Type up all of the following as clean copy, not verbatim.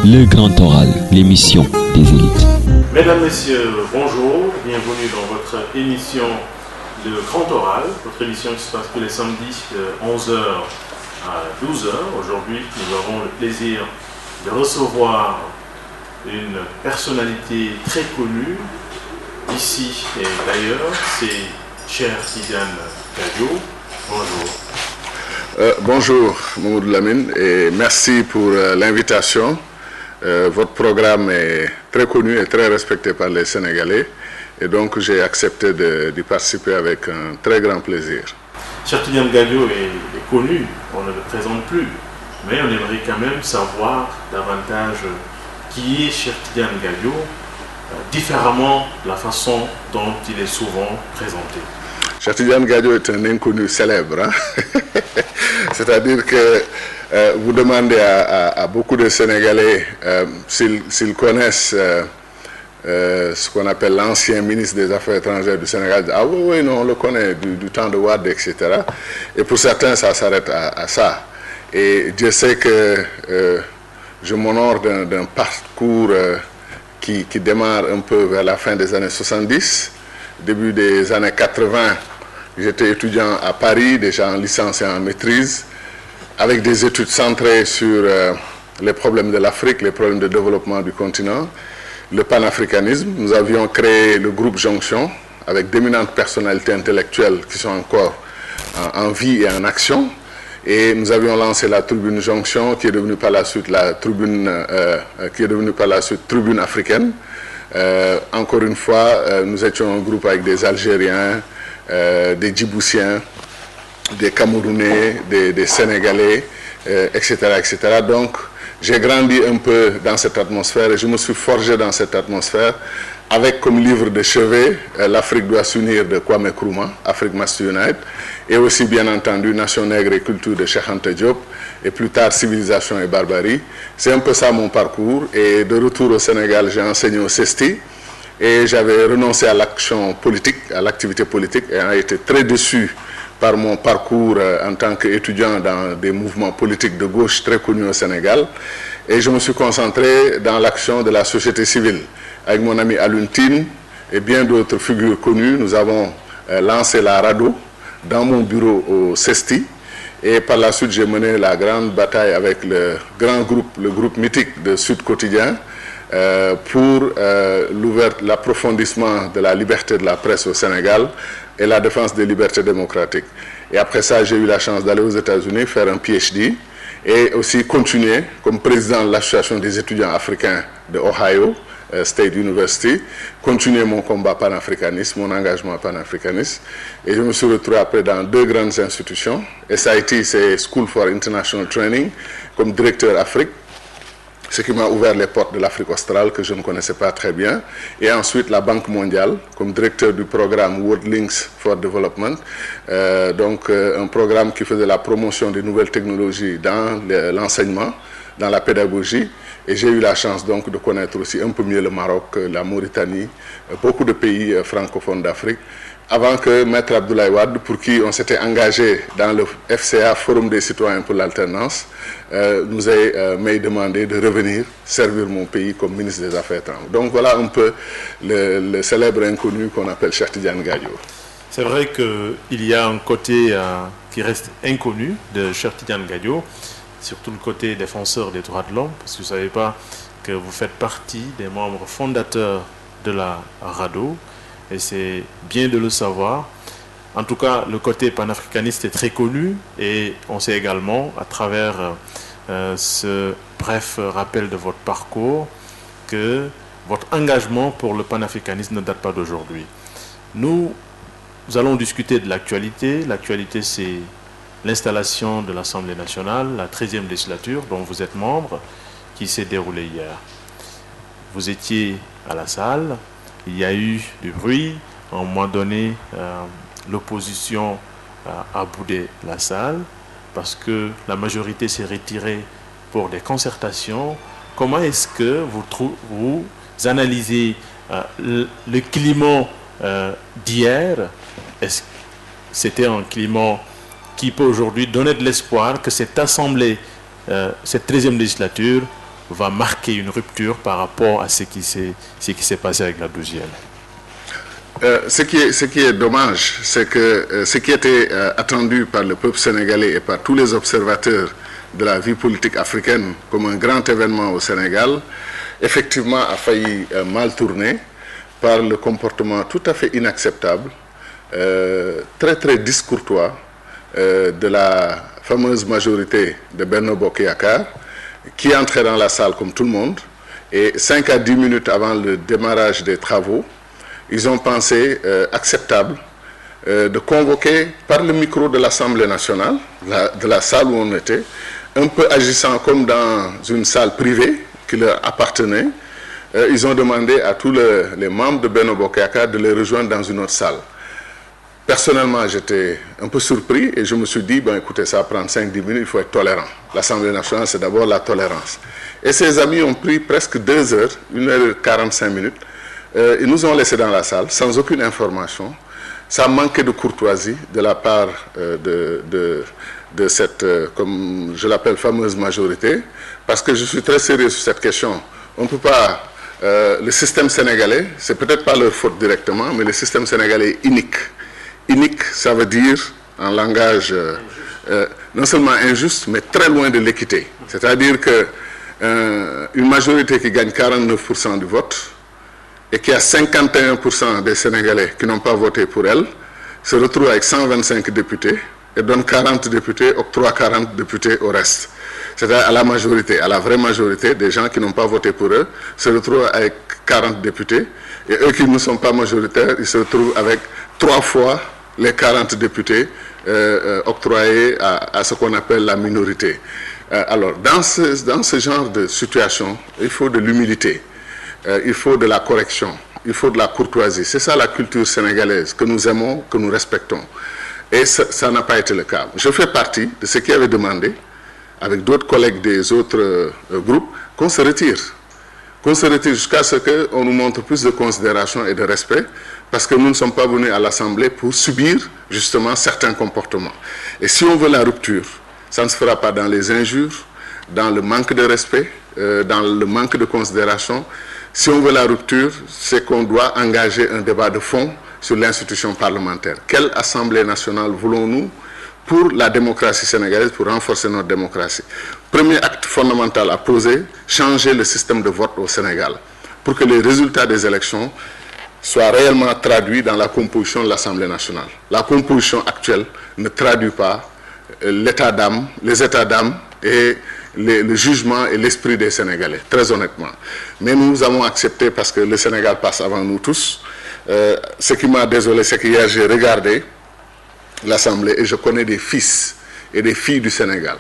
Le Grand Oral, l'émission des élites. Mesdames, Messieurs, bonjour, bienvenue dans votre émission Le Grand Oral, votre émission qui se passe tous les samedis de 11h à 12h. Aujourd'hui, nous avons le plaisir de recevoir une personnalité très connue ici et d'ailleurs, c'est Cheikh Tidiane Gadio. Bonjour. Bonjour Mamoudou Lamine et merci pour l'invitation. Votre programme est très connu et très respecté par les Sénégalais et donc j'ai accepté d'y participer avec un très grand plaisir. Cheikh Tidiane Gadio est connu, on ne le présente plus, mais on aimerait quand même savoir davantage qui est Cheikh Tidiane Gadio, différemment de la façon dont il est souvent présenté. Cheikh Tidiane Gadio est un inconnu célèbre, hein? C'est-à-dire que vous demandez à beaucoup de Sénégalais s'ils connaissent ce qu'on appelle l'ancien ministre des Affaires étrangères du Sénégal. Ah oui, non, on le connaît du temps de Wade, etc. Et pour certains, ça s'arrête à ça. Et Dieu sait que je m'honore d'un parcours qui démarre un peu vers la fin des années 70, début des années 80. J'étais étudiant à Paris, déjà en licence et en maîtrise, avec des études centrées sur les problèmes de l'Afrique, les problèmes de développement du continent, le panafricanisme. Nous avions créé le groupe Jonction avec d'éminentes personnalités intellectuelles qui sont encore en vie et en action. Et nous avions lancé la Tribune Jonction qui est devenue par la suite Tribune africaine. Encore une fois, nous étions un groupe avec des Algériens, des Djiboutiens, des Camerounais, des Sénégalais, etc., etc. Donc, j'ai grandi un peu dans cette atmosphère et je me suis forgé dans cette atmosphère avec comme livre de chevet L'Afrique doit s'unir de Kwame Nkrumah, Afrique Must Unite, et aussi bien entendu Nation nègre et culture de Cheikh Anta Diop, et plus tard Civilisation et barbarie. C'est un peu ça mon parcours. Et de retour au Sénégal, j'ai enseigné au CESTI et j'avais renoncé à l'action politique, à l'activité politique, et j'ai été très déçu par mon parcours en tant qu'étudiant dans des mouvements politiques de gauche très connus au Sénégal. Et je me suis concentré dans l'action de la société civile. Avec mon ami Alioune Tine et bien d'autres figures connues, nous avons lancé la RADDHO dans mon bureau au CESTI. Et par la suite, j'ai mené la grande bataille avec le grand groupe, le groupe mythique de Sud Quotidien, pour l'approfondissement de la liberté de la presse au Sénégal et la défense des libertés démocratiques. Et après ça, j'ai eu la chance d'aller aux États-Unis faire un PhD et aussi continuer comme président de l'Association des étudiants africains de Ohio State University, continuer mon combat panafricaniste, mon engagement panafricaniste. Et je me suis retrouvé après dans deux grandes institutions. SIT, c'est School for International Training, comme directeur Afrique, ce qui m'a ouvert les portes de l'Afrique australe que je ne connaissais pas très bien. Et ensuite la Banque mondiale, comme directeur du programme World Links for Development, un programme qui faisait la promotion des nouvelles technologies dans l'enseignement, dans la pédagogie. Et j'ai eu la chance donc de connaître aussi un peu mieux le Maroc, la Mauritanie, beaucoup de pays francophones d'Afrique, avant que Maître Abdoulaye Wade, pour qui on s'était engagé dans le FCA, Forum des citoyens pour l'alternance, nous ait demandé de revenir servir mon pays comme ministre des Affaires étrangères. Donc voilà un peu le célèbre inconnu qu'on appelle Cheikh Tidiane Gadio. C'est vrai qu'il y a un côté qui reste inconnu de Cheikh Tidiane Gadio, surtout le côté défenseur des droits de l'homme, parce que vous ne savez pas que vous faites partie des membres fondateurs de la RADDHO, et c'est bien de le savoir. En tout cas, le côté panafricaniste est très connu, et on sait également, à travers ce bref rappel de votre parcours, que votre engagement pour le panafricanisme ne date pas d'aujourd'hui. Nous allons discuter de l'actualité. L'actualité, c'est l'installation de l'Assemblée nationale, la 13e législature dont vous êtes membre, qui s'est déroulée hier. Vous étiez à la salle, il y a eu du bruit, à un moment donné, l'opposition a boudé la salle parce que la majorité s'est retirée pour des concertations. Comment est-ce que vous analysez le climat d'hier? Est-ce que c'était un climat qui peut aujourd'hui donner de l'espoir que cette assemblée, cette 13e législature, va marquer une rupture par rapport à ce qui s'est passé avec la 12e. Ce qui est dommage, c'est que ce qui était attendu par le peuple sénégalais et par tous les observateurs de la vie politique africaine comme un grand événement au Sénégal, effectivement a failli mal tourner par le comportement tout à fait inacceptable, très très discourtois de la fameuse majorité de Benno Bokk Yakaar, qui entrait dans la salle comme tout le monde, et 5 à 10 minutes avant le démarrage des travaux, ils ont pensé acceptable de convoquer par le micro de l'Assemblée nationale, de la salle où on était, un peu agissant comme dans une salle privée qui leur appartenait. Ils ont demandé à tous les membres de Benno Bokk Yakaar de les rejoindre dans une autre salle. Personnellement, j'étais un peu surpris et je me suis dit, ben, écoutez, ça va prendre 5-10 minutes, il faut être tolérant. L'Assemblée nationale, c'est d'abord la tolérance. Et ces amis ont pris presque 2 heures, 1 heure et 45 minutes. Ils nous ont laissés dans la salle sans aucune information. Ça manquait de courtoisie de la part de cette, comme je l'appelle, fameuse majorité, parce que je suis très sérieux sur cette question. On ne peut pas... le système sénégalais, c'est peut-être pas leur faute directement, mais le système sénégalais est unique. Unique, ça veut dire, en langage non seulement injuste, mais très loin de l'équité. C'est-à-dire qu'une majorité qui gagne 49% du vote et qui a 51% des Sénégalais qui n'ont pas voté pour elle, se retrouve avec 125 députés et donne 40 députés, octroie 40 députés au reste. C'est-à-dire à la majorité, à la vraie majorité des gens qui n'ont pas voté pour eux, se retrouvent avec 40 députés, et eux qui ne sont pas majoritaires, ils se retrouvent avec 3 fois les 40 députés octroyés à ce qu'on appelle la minorité. Alors, dans ce genre de situation, il faut de l'humilité, il faut de la correction, il faut de la courtoisie. C'est ça la culture sénégalaise que nous aimons, que nous respectons. Et ça n'a pas été le cas. Je fais partie de ceux qui avaient demandé, avec d'autres collègues des autres groupes, qu'on se retire. Qu'on se retire jusqu'à ce qu'on nous montre plus de considération et de respect, parce que nous ne sommes pas venus à l'Assemblée pour subir justement certains comportements. Et si on veut la rupture, ça ne se fera pas dans les injures, dans le manque de respect, dans le manque de considération. Si on veut la rupture, c'est qu'on doit engager un débat de fond sur l'institution parlementaire. Quelle Assemblée nationale voulons-nous pour la démocratie sénégalaise, pour renforcer notre démocratie? Premier acte fondamental à poser, changer le système de vote au Sénégal, pour que les résultats des élections soient réellement traduits dans la composition de l'Assemblée nationale. La composition actuelle ne traduit pas l'état d'âme, les états d'âme et le jugement et l'esprit des Sénégalais, très honnêtement. Mais nous avons accepté parce que le Sénégal passe avant nous tous. Ce qui m'a désolé, c'est qu'hier j'ai regardé l'Assemblée et je connais des fils et des filles du Sénégal,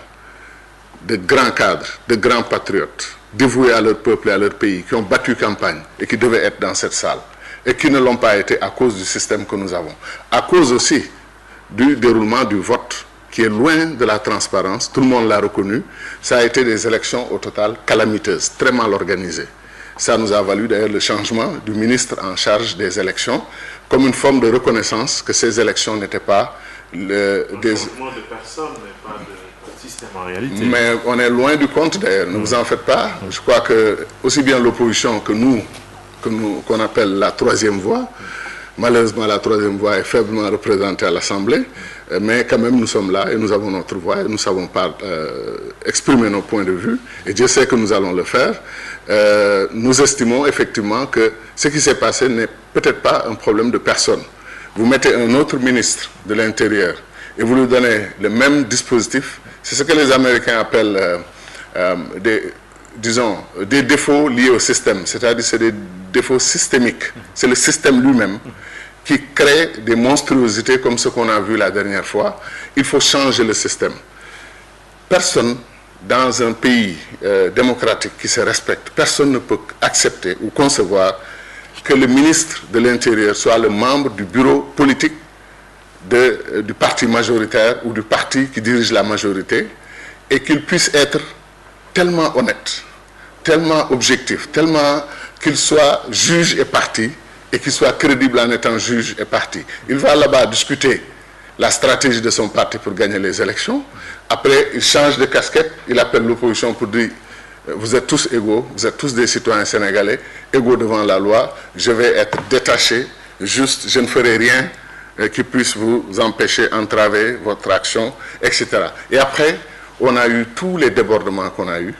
de grands cadres, de grands patriotes, dévoués à leur peuple et à leur pays, qui ont battu campagne et qui devaient être dans cette salle, et qui ne l'ont pas été à cause du système que nous avons. À cause aussi du déroulement du vote, qui est loin de la transparence, tout le monde l'a reconnu. Ça a été des élections au total calamiteuses, très mal organisées. Ça nous a valu d'ailleurs le changement du ministre en charge des élections, comme une forme de reconnaissance que ces élections n'étaient pas des... changement de personne, mais pas de système en réalité. Mais on est loin du compte d'ailleurs, ne vous en faites pas. Je crois que aussi bien l'opposition que nous, qu'on appelle la troisième voie, malheureusement la troisième voie est faiblement représentée à l'Assemblée, mais quand même nous sommes là et nous avons notre voix et nous savons pas exprimer nos points de vue, et Dieu sait que nous allons le faire. Nous estimons effectivement que ce qui s'est passé n'est peut-être pas un problème de personne. Vous mettez un autre ministre de l'Intérieur et vous lui donnez le même dispositif. C'est ce que les Américains appellent des défauts liés au système, c'est-à-dire c'est des défauts systémiques. C'est le système lui-même qui crée des monstruosités comme ce qu'on a vu la dernière fois. Il faut changer le système. Personne dans un pays démocratique qui se respecte, personne ne peut accepter ou concevoir que le ministre de l'Intérieur soit le membre du bureau politique du parti majoritaire ou du parti qui dirige la majorité, et qu'il puisse être tellement honnête, tellement objectif, tellement qu'il soit juge et parti, et qu'il soit crédible en étant juge et parti. Il va là-bas discuter la stratégie de son parti pour gagner les élections. Après, il change de casquette, il appelle l'opposition pour dire vous êtes tous égaux, vous êtes tous des citoyens sénégalais, égaux devant la loi, je vais être détaché, juste, je ne ferai rien qui puisse vous empêcher, entraver votre action, etc. Et après, on a eu tous les débordements qu'on a eu.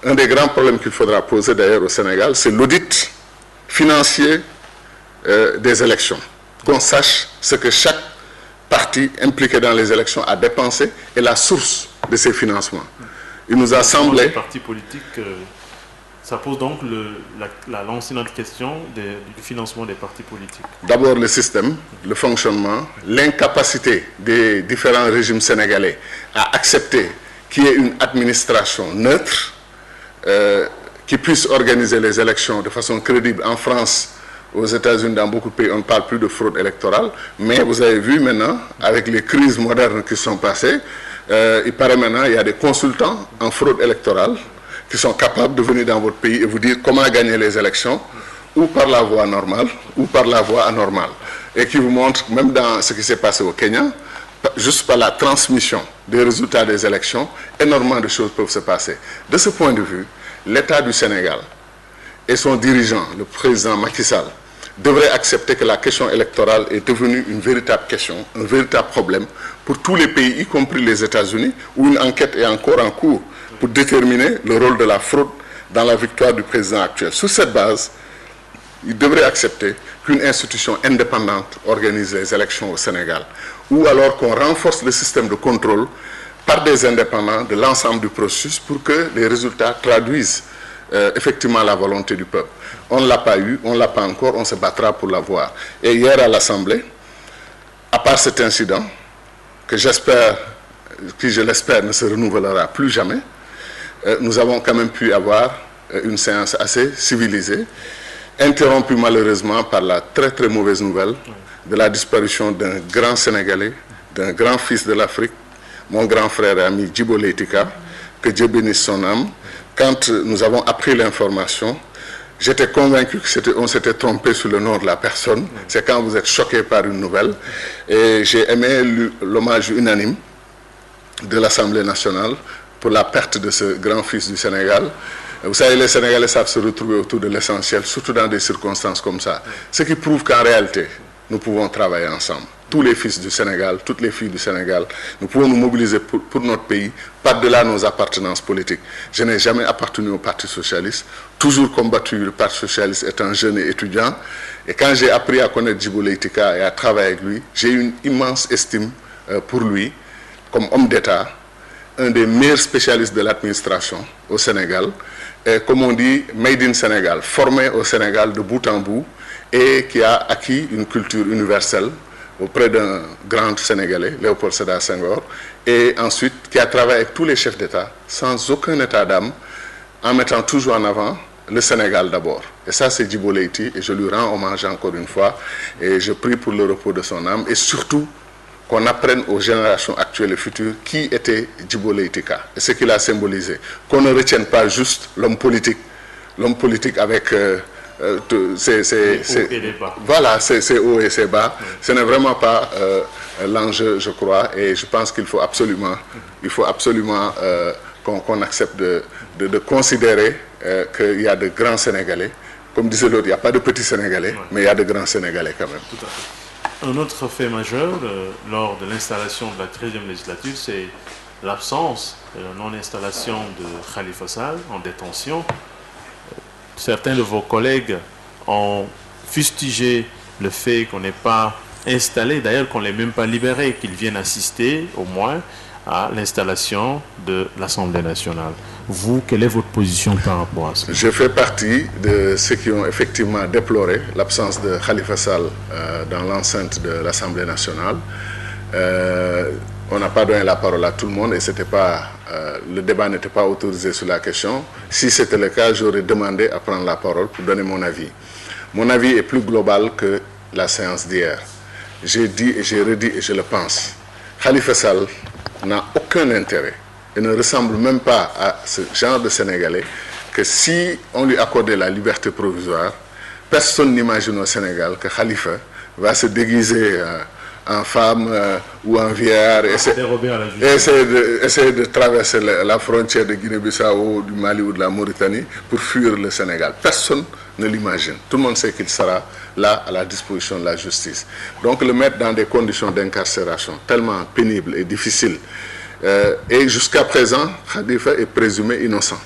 Un des grands problèmes qu'il faudra poser d'ailleurs au Sénégal, c'est l'audit financier des élections. Qu'on sache ce que chaque parti impliqué dans les élections a dépensé et la source de ces financements. Il nous a semblé... Les partis politiques, ça pose donc la lancinante question du financement des partis politiques. D'abord le système, le fonctionnement, l'incapacité des différents régimes sénégalais à accepter qu'il y ait une administration neutre qui puisse organiser les élections de façon crédible. En France, aux États-Unis, dans beaucoup de pays, on ne parle plus de fraude électorale, mais vous avez vu maintenant, avec les crises modernes qui sont passées, il paraît maintenant qu'il y a des consultants en fraude électorale qui sont capables de venir dans votre pays et vous dire comment gagner les élections, ou par la voie normale, ou par la voie anormale. Et qui vous montrent, même dans ce qui s'est passé au Kenya, juste par la transmission des résultats des élections, énormément de choses peuvent se passer. De ce point de vue, l'État du Sénégal et son dirigeant, le président Macky Sall, devraient accepter que la question électorale est devenue une véritable question, un véritable problème pour tous les pays, y compris les États-Unis, où une enquête est encore en cours pour déterminer le rôle de la fraude dans la victoire du président actuel. Sur cette base, il devrait accepter qu'une institution indépendante organise les élections au Sénégal, ou alors qu'on renforce le système de contrôle par des indépendants de l'ensemble du processus pour que les résultats traduisent effectivement la volonté du peuple. On ne l'a pas eu, on ne l'a pas encore, on se battra pour l'avoir. Et hier à l'Assemblée, à part cet incident, que je l'espère ne se renouvellera plus jamais, nous avons quand même pu avoir une séance assez civilisée, interrompue malheureusement par la très très mauvaise nouvelle de la disparition d'un grand Sénégalais, d'un grand fils de l'Afrique, mon grand frère et ami Djibo Leyti Ka, que Dieu bénisse son âme. Quand nous avons appris l'information, j'étais convaincu qu'on s'était trompé sur le nom de la personne. C'est quand vous êtes choqué par une nouvelle. Et j'ai aimé l'hommage unanime de l'Assemblée nationale pour la perte de ce grand fils du Sénégal. Vous savez, les Sénégalais savent se retrouver autour de l'essentiel, surtout dans des circonstances comme ça. Ce qui prouve qu'en réalité, nous pouvons travailler ensemble. Tous les fils du Sénégal, toutes les filles du Sénégal, nous pouvons nous mobiliser pour notre pays, par-delà nos appartenances politiques. Je n'ai jamais appartenu au Parti socialiste, toujours combattu le Parti socialiste étant jeune et étudiant. Et quand j'ai appris à connaître Djibo Leyti Ka et à travailler avec lui, j'ai eu une immense estime pour lui, comme homme d'État, un des meilleurs spécialistes de l'administration au Sénégal, et comme on dit, made in Sénégal, formé au Sénégal de bout en bout, et qui a acquis une culture universelle auprès d'un grand Sénégalais, Léopold Sédar Senghor, et ensuite qui a travaillé avec tous les chefs d'État, sans aucun état d'âme, en mettant toujours en avant le Sénégal d'abord. Et ça, c'est Djibo Leyti, et je lui rends hommage encore une fois, et je prie pour le repos de son âme, et surtout qu'on apprenne aux générations actuelles et futures qui était Djibo Leyti Ka, et ce qu'il a symbolisé. Qu'on ne retienne pas juste l'homme politique avec... voilà, c'est haut et c'est bas. Ce n'est vraiment pas l'enjeu, je crois, et je pense qu'il faut absolument, qu'on accepte de considérer qu'il y a de grands Sénégalais. Comme disait l'autre, il n'y a pas de petits Sénégalais, mais il y a de grands Sénégalais quand même. Tout à fait. Un autre fait majeur lors de l'installation de la 13e législature, c'est l'absence et la non-installation de Khalifa Sall en détention. Certains de vos collègues ont fustigé le fait qu'on n'ait pas installé, d'ailleurs qu'on ne l'ait même pas libéré, qu'ils viennent assister au moins à l'installation de l'Assemblée nationale. Vous, quelle est votre position par rapport à ça? Je fais partie de ceux qui ont effectivement déploré l'absence de Khalifa Sall dans l'enceinte de l'Assemblée nationale. On n'a pas donné la parole à tout le monde et le débat n'était pas autorisé sur la question. Si c'était le cas, j'aurais demandé à prendre la parole pour donner mon avis. Mon avis est plus global que la séance d'hier. J'ai dit et j'ai redit et je le pense. Khalifa Sall n'a aucun intérêt et ne ressemble même pas à ce genre de Sénégalais que si on lui accordait la liberté provisoire, personne n'imagine au Sénégal que Khalifa va se déguiser en femme ou en vieillard, essayer de traverser la frontière de Guinée-Bissau, du Mali ou de la Mauritanie pour fuir le Sénégal. Personne ne l'imagine. Tout le monde sait qu'il sera là à la disposition de la justice. Donc le mettre dans des conditions d'incarcération tellement pénibles et difficiles. Et jusqu'à présent, Khalifa est présumé innocent.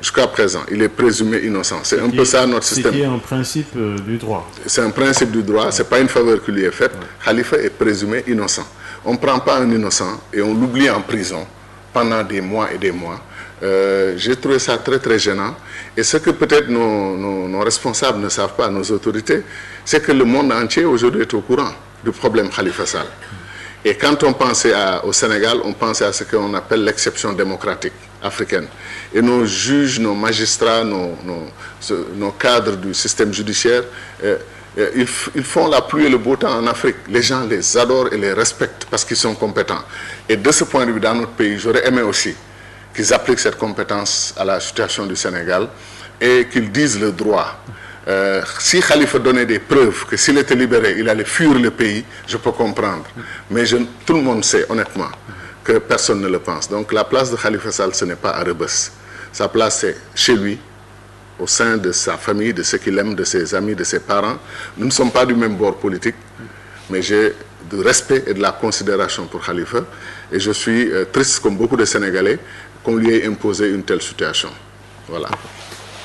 Jusqu'à présent, il est présumé innocent. C'est un peu ça notre système. C'est un principe du droit. C'est un principe du droit, ce n'est pas une faveur qui lui est faite. Khalifa est présumé innocent. On ne prend pas un innocent et on l'oublie en prison pendant des mois et des mois. J'ai trouvé ça très très gênant. Et ce que peut-être nos responsables ne savent pas, nos autorités, c'est que le monde entier aujourd'hui est au courant du problème Khalifa Sall. Et quand on pensait au Sénégal, on pensait à ce qu'on appelle l'exception démocratique africaine. Et nos juges, nos magistrats, nos cadres du système judiciaire, ils font la pluie et le beau temps en Afrique. Les gens les adorent et les respectent parce qu'ils sont compétents. Et de ce point de vue, dans notre pays, j'aurais aimé aussi qu'ils appliquent cette compétence à la situation du Sénégal et qu'ils disent le droit. Si Khalifa donnait des preuves que s'il était libéré, il allait fuir le pays, je peux comprendre. Mais tout le monde sait, honnêtement, que personne ne le pense. Donc la place de Khalifa Sall, ce n'est pas à Rebeuss. Sa place, c'est chez lui, au sein de sa famille, de ceux qu'il aime, de ses amis, de ses parents. Nous ne sommes pas du même bord politique, mais j'ai du respect et de la considération pour Khalifa. Et je suis triste, comme beaucoup de Sénégalais, qu'on lui ait imposé une telle situation. Voilà.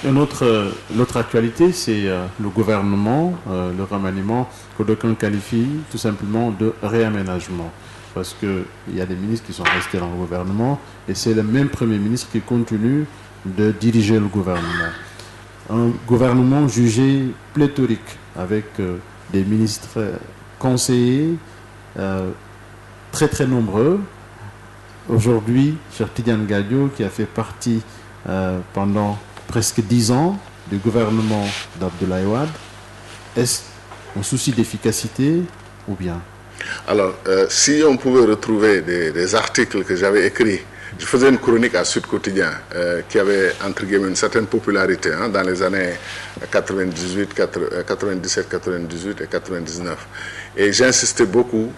L'autre actualité, c'est le gouvernement, le remaniement que d'aucuns qualifient tout simplement de réaménagement. Parce qu'il y a des ministres qui sont restés dans le gouvernement et c'est le même Premier ministre qui continue de diriger le gouvernement. Un gouvernement jugé pléthorique avec des ministres conseillers très très nombreux. Aujourd'hui, Cheikh Tidiane Gadio, qui a fait partie pendant presque 10 ans du gouvernement d'Abdoulaye Wade, est-ce un souci d'efficacité ou bien? Alors, si on pouvait retrouver des articles que j'avais écrits, je faisais une chronique à Sud Quotidien qui avait, entre guillemets, une certaine popularité dans les années 97, 98 et 99. Et j'insistais beaucoup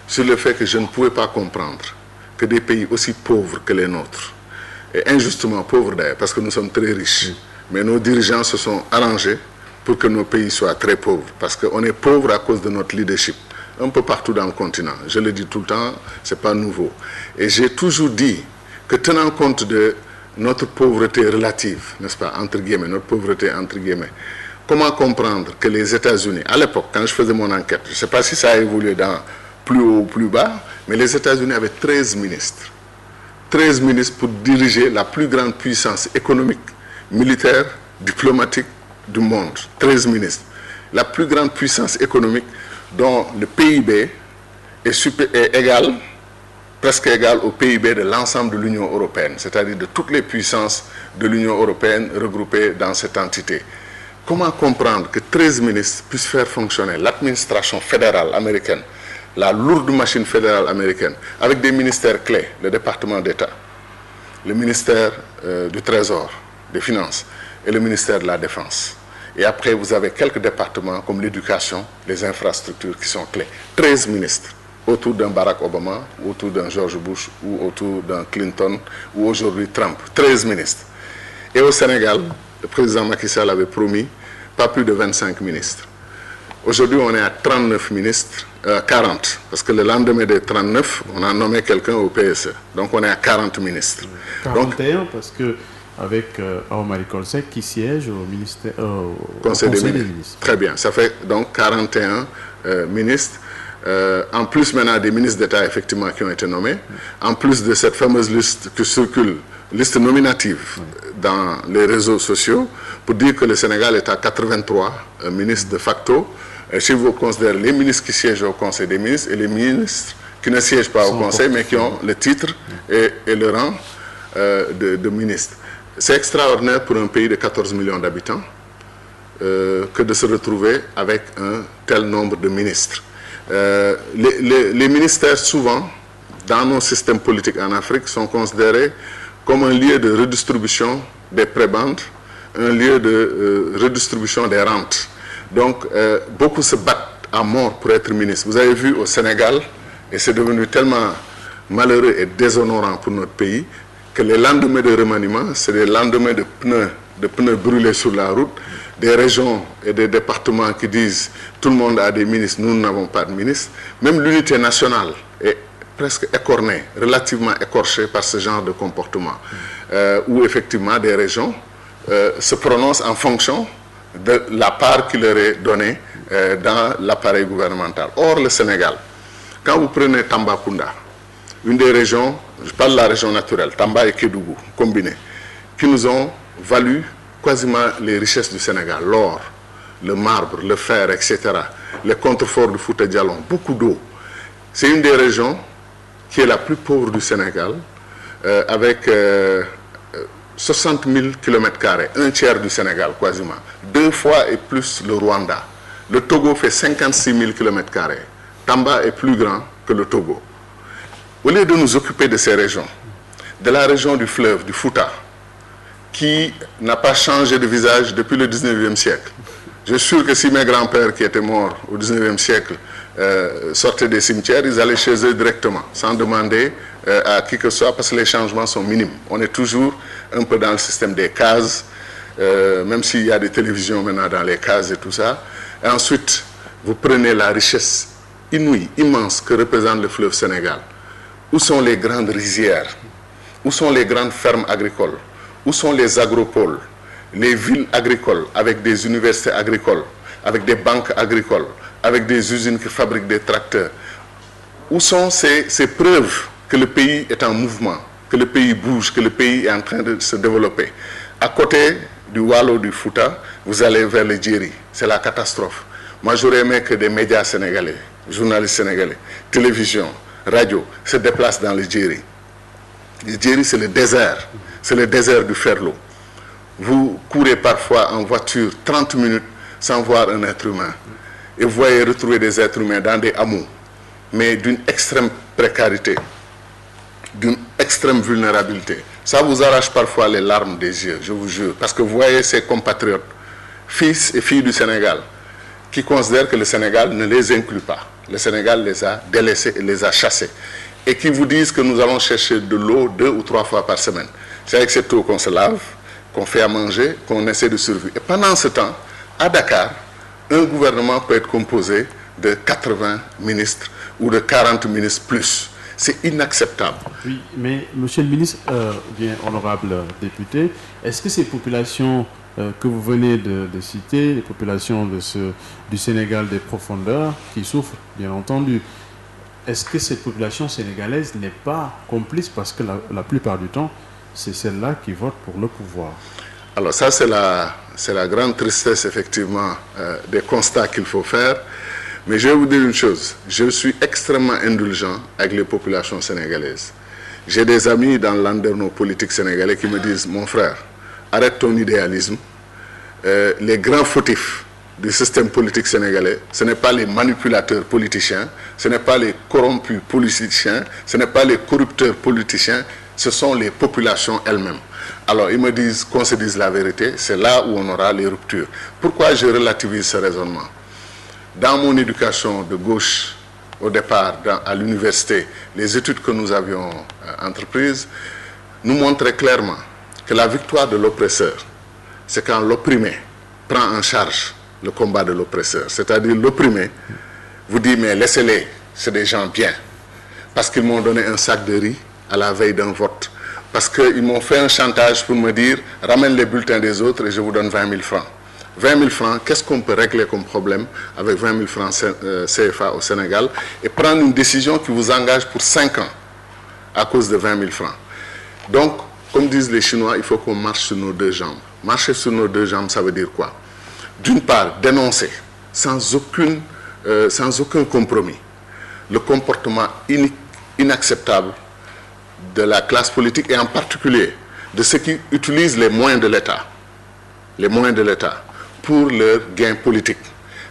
sur le fait que je ne pouvais pas comprendre que des pays aussi pauvres que les nôtres, et injustement pauvres d'ailleurs, parce que nous sommes très riches, mais nos dirigeants se sont arrangés pour que nos pays soient très pauvres, parce qu'on est pauvres à cause de notre leadership. Un peu partout dans le continent. Je le dis tout le temps, ce n'est pas nouveau. Et j'ai toujours dit que tenant compte de notre pauvreté relative, n'est-ce pas, entre guillemets, notre pauvreté entre guillemets, comment comprendre que les États-Unis, à l'époque, quand je faisais mon enquête, je ne sais pas si ça a évolué dans plus haut ou plus bas, mais les États-Unis avaient 13 ministres. 13 ministres pour diriger la plus grande puissance économique, militaire, diplomatique du monde. 13 ministres. La plus grande puissance économique dont le PIB est égal, presque égal au PIB de l'ensemble de l'Union européenne, c'est-à-dire de toutes les puissances de l'Union européenne regroupées dans cette entité. Comment comprendre que 13 ministres puissent faire fonctionner l'administration fédérale américaine, la lourde machine fédérale américaine, avec des ministères clés, le département d'État, le ministère du Trésor, des Finances et le ministère de la Défense. Et après, vous avez quelques départements comme l'éducation, les infrastructures qui sont clés. 13 ministres autour d'un Barack Obama, autour d'un George Bush ou autour d'un Clinton ou aujourd'hui Trump. 13 ministres. Et au Sénégal, le président Macky Sall avait promis pas plus de 25 ministres. Aujourd'hui, on est à 39 ministres, 40, parce que le lendemain des 39, on a nommé quelqu'un au PSE. Donc on est à 40 ministres. 41 donc, parce que avec Aomari Kolsek qui siège au Conseil des ministres. Très bien, ça fait donc 41 ministres. En plus maintenant des ministres d'État effectivement qui ont été nommés, en plus de cette fameuse liste qui circule, liste nominative dans les réseaux sociaux, pour dire que le Sénégal est à 83 ministres de facto. Et si vous considérez les ministres qui siègent au Conseil des ministres et les ministres qui ne siègent pas au Conseil mais qui ont le titre et le rang de ministre. C'est extraordinaire pour un pays de 14 millions d'habitants que de se retrouver avec un tel nombre de ministres. Les ministères, souvent, dans nos systèmes politiques en Afrique, sont considérés comme un lieu de redistribution des prébendes, un lieu de redistribution des rentes. Donc, beaucoup se battent à mort pour être ministre. Vous avez vu au Sénégal, et c'est devenu tellement malheureux et déshonorant pour notre pays, que les lendemains de remaniement, c'est des lendemains de pneus brûlés sur la route, des régions et des départements qui disent tout le monde a des ministres, nous n'avons pas de ministres. Même l'unité nationale est presque écornée, relativement écorchée par ce genre de comportement, où effectivement des régions se prononcent en fonction de la part qui leur est donnée dans l'appareil gouvernemental. Or, le Sénégal, quand vous prenez Tambacounda, une des régions, je parle de la région naturelle, Tamba et Kédougou, combinés, qui nous ont valu quasiment les richesses du Sénégal, l'or, le marbre, le fer, etc., les contreforts du Fouta Djallon, beaucoup d'eau. C'est une des régions qui est la plus pauvre du Sénégal, avec 60 000 km², un tiers du Sénégal quasiment, 2 fois et plus le Rwanda. Le Togo fait 56 000 km². Tamba est plus grand que le Togo. Au lieu de nous occuper de ces régions, de la région du fleuve, du Fouta, qui n'a pas changé de visage depuis le 19e siècle. Je suis sûr que si mes grands-pères qui étaient morts au 19e siècle sortaient des cimetières, ils allaient chez eux directement, sans demander à qui que ce soit, parce que les changements sont minimes. On est toujours un peu dans le système des cases, même s'il y a des télévisions maintenant dans les cases et tout ça. Et ensuite, vous prenez la richesse inouïe, immense que représente le fleuve Sénégal. Où sont les grandes rizières? Où sont les grandes fermes agricoles? Où sont les agropoles? Les villes agricoles avec des universités agricoles, avec des banques agricoles, avec des usines qui fabriquent des tracteurs? Où sont ces preuves que le pays est en mouvement, que le pays bouge, que le pays est en train de se développer? À côté du Wallo, du Fouta, vous allez vers le Djeri. C'est la catastrophe. Moi, j'aurais aimé que des médias sénégalais, journalistes sénégalais, télévision, radio, se déplacent dans le Djeri. Le Djeri, c'est le désert. C'est le désert du Ferlo. Vous courez parfois en voiture 30 minutes sans voir un être humain. Et vous voyez retrouver des êtres humains dans des hameaux, mais d'une extrême précarité, d'une extrême vulnérabilité. Ça vous arrache parfois les larmes des yeux, je vous jure. Parce que vous voyez ces compatriotes, fils et filles du Sénégal, qui considèrent que le Sénégal ne les inclut pas. Le Sénégal les a délaissés et les a chassés. Et qui vous disent que nous allons chercher de l'eau 2 ou 3 fois par semaine. C'est avec cette eau qu'on se lave, qu'on fait à manger, qu'on essaie de survivre. Et pendant ce temps, à Dakar, un gouvernement peut être composé de 80 ministres ou de 40 ministres plus. C'est inacceptable. Oui, mais monsieur le ministre, bien honorable député, est-ce que ces populations que vous venez de citer, les populations du Sénégal des profondeurs, qui souffrent, bien entendu, est-ce que cette population sénégalaise n'est pas complice parce que la plupart du temps, c'est celle-là qui vote pour le pouvoir? Alors ça, c'est la grande tristesse, effectivement, des constats qu'il faut faire. Mais je vais vous dire une chose, je suis extrêmement indulgent avec les populations sénégalaises. J'ai des amis dans l'anderno politique sénégalais qui me disent, mon frère, arrête ton idéalisme. Les grands fautifs du système politique sénégalais, ce n'est pas les manipulateurs politiciens, ce n'est pas les corrompus politiciens, ce n'est pas les corrupteurs politiciens, ce sont les populations elles-mêmes. Alors ils me disent qu'on se dise la vérité, c'est là où on aura les ruptures. Pourquoi je relativise ce raisonnement? Dans mon éducation de gauche, au départ, à l'université, les études que nous avions entreprises nous montraient clairement que la victoire de l'oppresseur, c'est quand l'opprimé prend en charge le combat de l'oppresseur. C'est-à-dire l'opprimé vous dit, mais laissez-les, c'est des gens bien. Parce qu'ils m'ont donné un sac de riz à la veille d'un vote. Parce qu'ils m'ont fait un chantage pour me dire, ramène les bulletins des autres et je vous donne 20 000 francs. 20 000 francs, qu'est-ce qu'on peut régler comme problème avec 20 000 francs CFA au Sénégal et prendre une décision qui vous engage pour 5 ans à cause de 20 000 francs. Donc, comme disent les Chinois, il faut qu'on marche sur nos deux jambes. Marcher sur nos deux jambes, ça veut dire quoi? D'une part, dénoncer sans aucun compromis le comportement inacceptable de la classe politique et en particulier de ceux qui utilisent les moyens de l'État pour leurs gains politiques.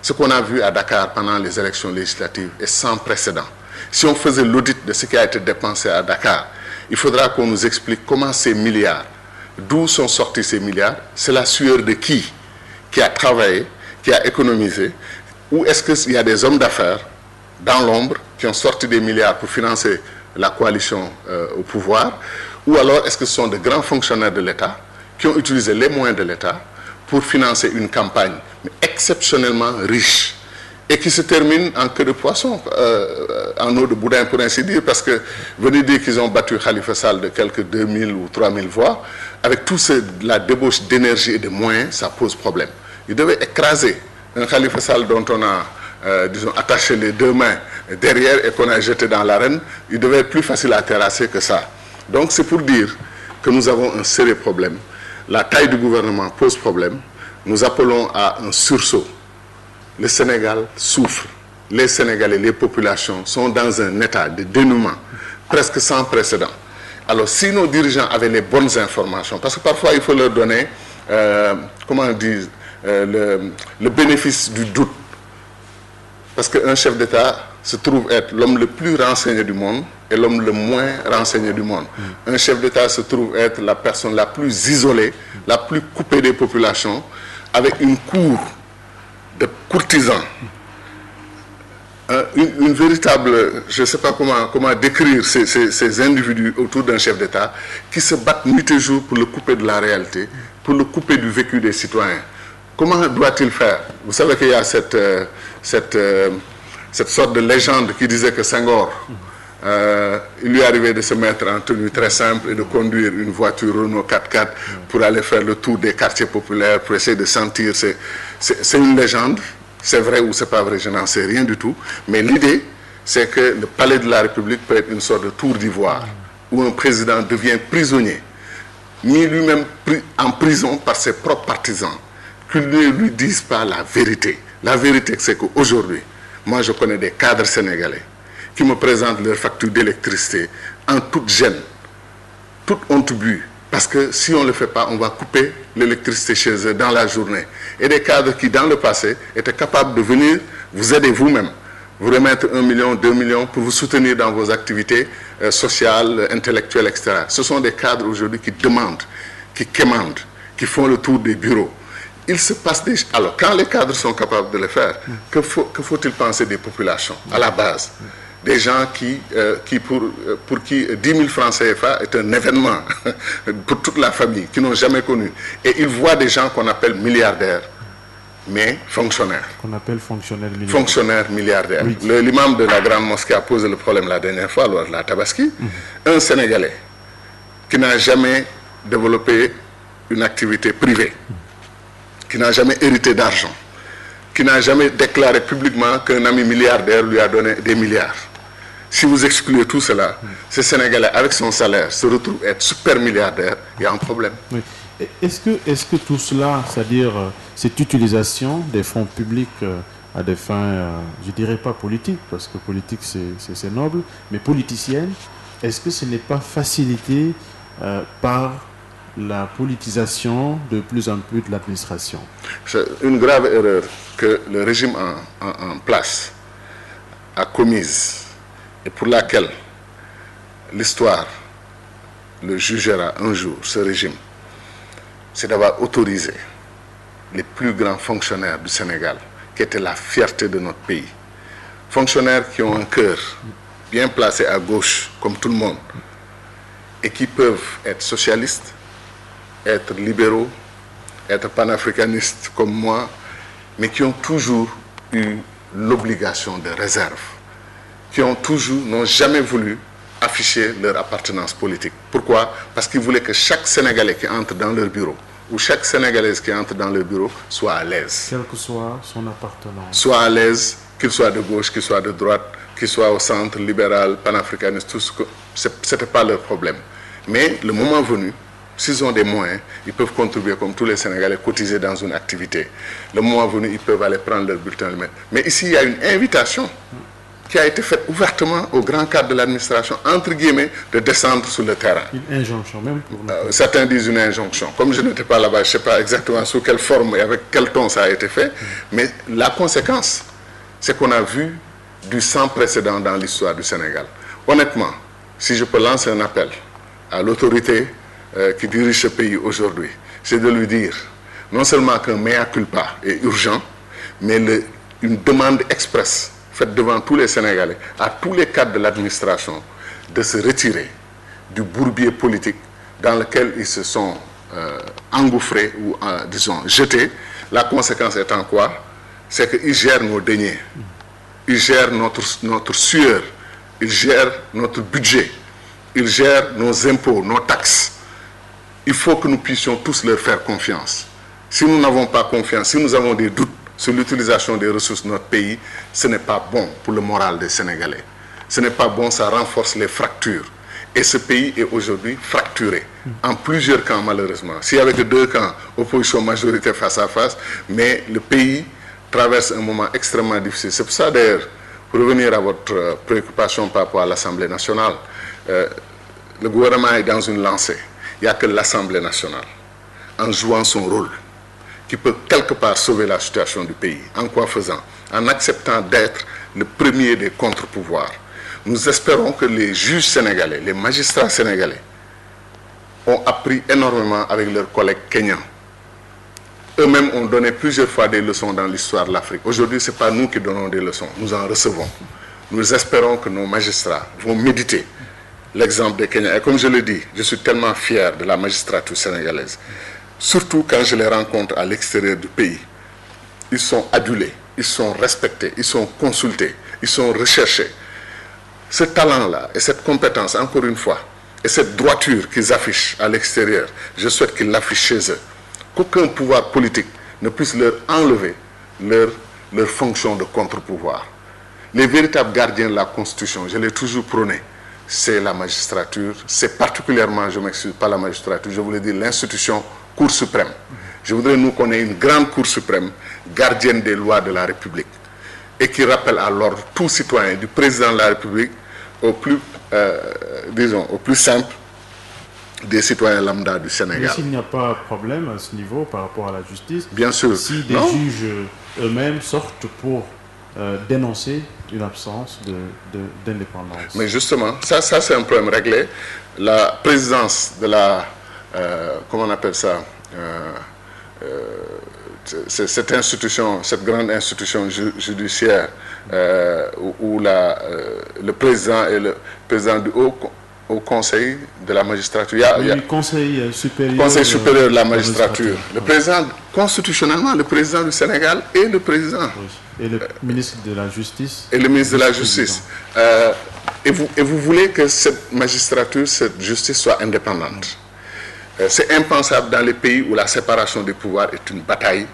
Ce qu'on a vu à Dakar pendant les élections législatives est sans précédent. Si on faisait l'audit de ce qui a été dépensé à Dakar, il faudra qu'on nous explique comment ces milliards, d'où sont sortis ces milliards, c'est la sueur de qui a travaillé, qui a économisé, Ou est-ce qu'il y a des hommes d'affaires dans l'ombre qui ont sorti des milliards pour financer la coalition au pouvoir? Ou alors est-ce que ce sont de grands fonctionnaires de l'État qui ont utilisé les moyens de l'État pour financer une campagne mais exceptionnellement riche et qui se termine en queue de poisson, en eau de boudin pour ainsi dire, parce que venez dire qu'ils ont battu Khalifa Sall de quelques 2000 ou 3000 voix, avec toute la débauche d'énergie et de moyens, ça pose problème. Ils devaient écraser un Khalifa Sall dont on a, disons, attaché les deux mains derrière et qu'on a jeté dans l'arène. Il devait être plus facile à terrasser que ça. Donc c'est pour dire que nous avons un sérieux problème. La taille du gouvernement pose problème. Nous appelons à un sursaut. Le Sénégal souffre. Les Sénégalais, les populations sont dans un état de dénuement presque sans précédent. Alors si nos dirigeants avaient les bonnes informations, parce que parfois il faut leur donner, comment on dit, le bénéfice du doute. Parce qu'un chef d'État se trouve être l'homme le plus renseigné du monde et l'homme le moins renseigné du monde. Un chef d'État se trouve être la personne la plus isolée, la plus coupée des populations, avec une cour de courtisans. Une véritable, je ne sais pas comment décrire ces individus autour d'un chef d'État qui se battent nuit et jour pour le couper de la réalité, pour le couper du vécu des citoyens. Comment doit-il faire? Vous savez qu'il y a cette sorte de légende qui disait que Senghor, il lui arrivait de se mettre en tenue très simple et de conduire une voiture Renault 4x4 pour aller faire le tour des quartiers populaires, pour essayer de sentir. C'est une légende. C'est vrai ou c'est pas vrai, je n'en sais rien du tout. Mais l'idée, c'est que le palais de la République peut être une sorte de tour d'ivoire où un président devient prisonnier, mis lui-même en prison par ses propres partisans, qu'ils ne lui disent pas la vérité. La vérité, c'est qu'aujourd'hui, moi je connais des cadres sénégalais qui me présentent leurs factures d'électricité en toute gêne, toute honte bue. Parce que si on ne le fait pas, on va couper l'électricité chez eux dans la journée. Et des cadres qui, dans le passé, étaient capables de venir vous aider vous-même, vous remettre 1 million, 2 millions pour vous soutenir dans vos activités sociales, intellectuelles, etc. Ce sont des cadres aujourd'hui qui demandent, qui quémandent, qui font le tour des bureaux. Il se passe des... Alors, quand les cadres sont capables de le faire, que faut-il penser des populations, à la base? Des gens pour qui 10 000 francs CFA est un événement pour toute la famille, qui n'ont jamais connu. Et ils voient des gens qu'on appelle milliardaires, mais fonctionnaires. Qu'on appelle fonctionnaires milliardaires. Fonctionnaires milliardaires. Oui. L'imam de la grande mosquée a posé le problème la dernière fois, lors de la Tabaski. Un Sénégalais qui n'a jamais développé une activité privée, qui n'a jamais hérité d'argent, qui n'a jamais déclaré publiquement qu'un ami milliardaire lui a donné des milliards. Si vous excluez tout cela, ce Sénégalais, avec son salaire, se retrouve être super milliardaire, il y a un problème. Oui. Est-ce que tout cela, c'est-à-dire cette utilisation des fonds publics à des fins, je ne dirais pas politiques, parce que politique c'est noble, mais politicienne, est-ce que ce n'est pas facilité par la politisation de plus en plus de l'administration? C'est une grave erreur que le régime en place a commise et pour laquelle l'histoire le jugera un jour, ce régime, c'est d'avoir autorisé les plus grands fonctionnaires du Sénégal, qui étaient la fierté de notre pays. Fonctionnaires qui ont un cœur bien placé à gauche, comme tout le monde, et qui peuvent être socialistes, être libéraux, être panafricanistes comme moi, mais qui ont toujours eu l'obligation de réserve, qui n'ont jamais voulu afficher leur appartenance politique. Pourquoi? Parce qu'ils voulaient que chaque Sénégalais qui entre dans leur bureau, ou chaque Sénégalaise qui entre dans leur bureau, soit à l'aise. Quelle que soit son appartenance. Soit à l'aise, qu'il soit de gauche, qu'il soit de droite, qu'il soit au centre, libéral, panafricaniste, tout ce que... Ce n'était pas leur problème. Mais le moment venu, s'ils ont des moyens, ils peuvent contribuer comme tous les Sénégalais, cotiser dans une activité. Le moment venu, ils peuvent aller prendre leur bulletin. Mais ici, il y a une invitation qui a été faite ouvertement au grand cadre de l'administration, entre guillemets, de descendre sur le terrain. Une injonction même pour certains disent une injonction. Comme je n'étais pas là-bas, je ne sais pas exactement sous quelle forme et avec quel ton ça a été fait. Mais la conséquence, c'est qu'on a vu du sans précédent dans l'histoire du Sénégal. Honnêtement, si je peux lancer un appel à l'autorité qui dirige ce pays aujourd'hui, c'est de lui dire non seulement qu'un mea culpa est urgent, mais une demande expresse faite devant tous les Sénégalais, à tous les cadres de l'administration, de se retirer du bourbier politique dans lequel ils se sont engouffrés ou, disons, jetés. La conséquence étant quoi? C'est qu'ils gèrent nos deniers, ils gèrent notre sueur, ils gèrent notre budget, ils gèrent nos impôts, nos taxes. Il faut que nous puissions tous leur faire confiance. Si nous n'avons pas confiance, si nous avons des doutes sur l'utilisation des ressources de notre pays, ce n'est pas bon pour le moral des Sénégalais. Ce n'est pas bon, ça renforce les fractures. Et ce pays est aujourd'hui fracturé en plusieurs camps, malheureusement. S'il y avait que 2 camps, opposition majorité face à face, mais le pays traverse un moment extrêmement difficile. C'est pour ça, d'ailleurs, pour revenir à votre préoccupation par rapport à l'Assemblée nationale, le gouvernement est dans une lancée. Il n'y a que l'Assemblée nationale, en jouant son rôle, qui peut quelque part sauver la situation du pays. En quoi faisant? En acceptant d'être le premier des contre-pouvoirs. Nous espérons que les juges sénégalais, les magistrats sénégalais, ont appris énormément avec leurs collègues kenyans. Eux-mêmes ont donné plusieurs fois des leçons dans l'histoire de l'Afrique. Aujourd'hui, ce n'est pas nous qui donnons des leçons, nous en recevons. Nous espérons que nos magistrats vont méditer l'exemple des Kenyans. Et comme je le dis, je suis tellement fier de la magistrature sénégalaise. Surtout quand je les rencontre à l'extérieur du pays. Ils sont adulés, ils sont respectés, ils sont consultés, ils sont recherchés. Ce talent-là et cette compétence, encore une fois, et cette droiture qu'ils affichent à l'extérieur, je souhaite qu'ils l'affichent chez eux. Qu'aucun pouvoir politique ne puisse leur enlever leur fonction de contre-pouvoir. Les véritables gardiens de la Constitution, je l'ai toujours prôné, c'est la magistrature, c'est particulièrement, je m'excuse, pas la magistrature, je voulais dire l'institution Cour suprême. Je voudrais nous qu'on ait une grande Cour suprême, gardienne des lois de la République, et qui rappelle à l'ordre tout citoyen, du président de la République au plus, disons, au plus simple des citoyens lambda du Sénégal. Mais s'il n'y a pas de problème à ce niveau par rapport à la justice, bien sûr, si des juges eux-mêmes sortent pour dénoncer une absence d'indépendance. Mais justement, ça c'est un problème réglé. La présidence de la, comment on appelle ça, cette institution, cette grande institution judiciaire où le président et le président du Haut Conseil de la magistrature. Il y a Conseil supérieur de la magistrature. Le président, constitutionnellement, le président du Sénégal et le président. Et le ministre de la Justice. Et le ministre de la Justice. Et vous voulez que cette magistrature, cette justice soit indépendante. C'est impensable dans les pays où la séparation des pouvoirs est une bataille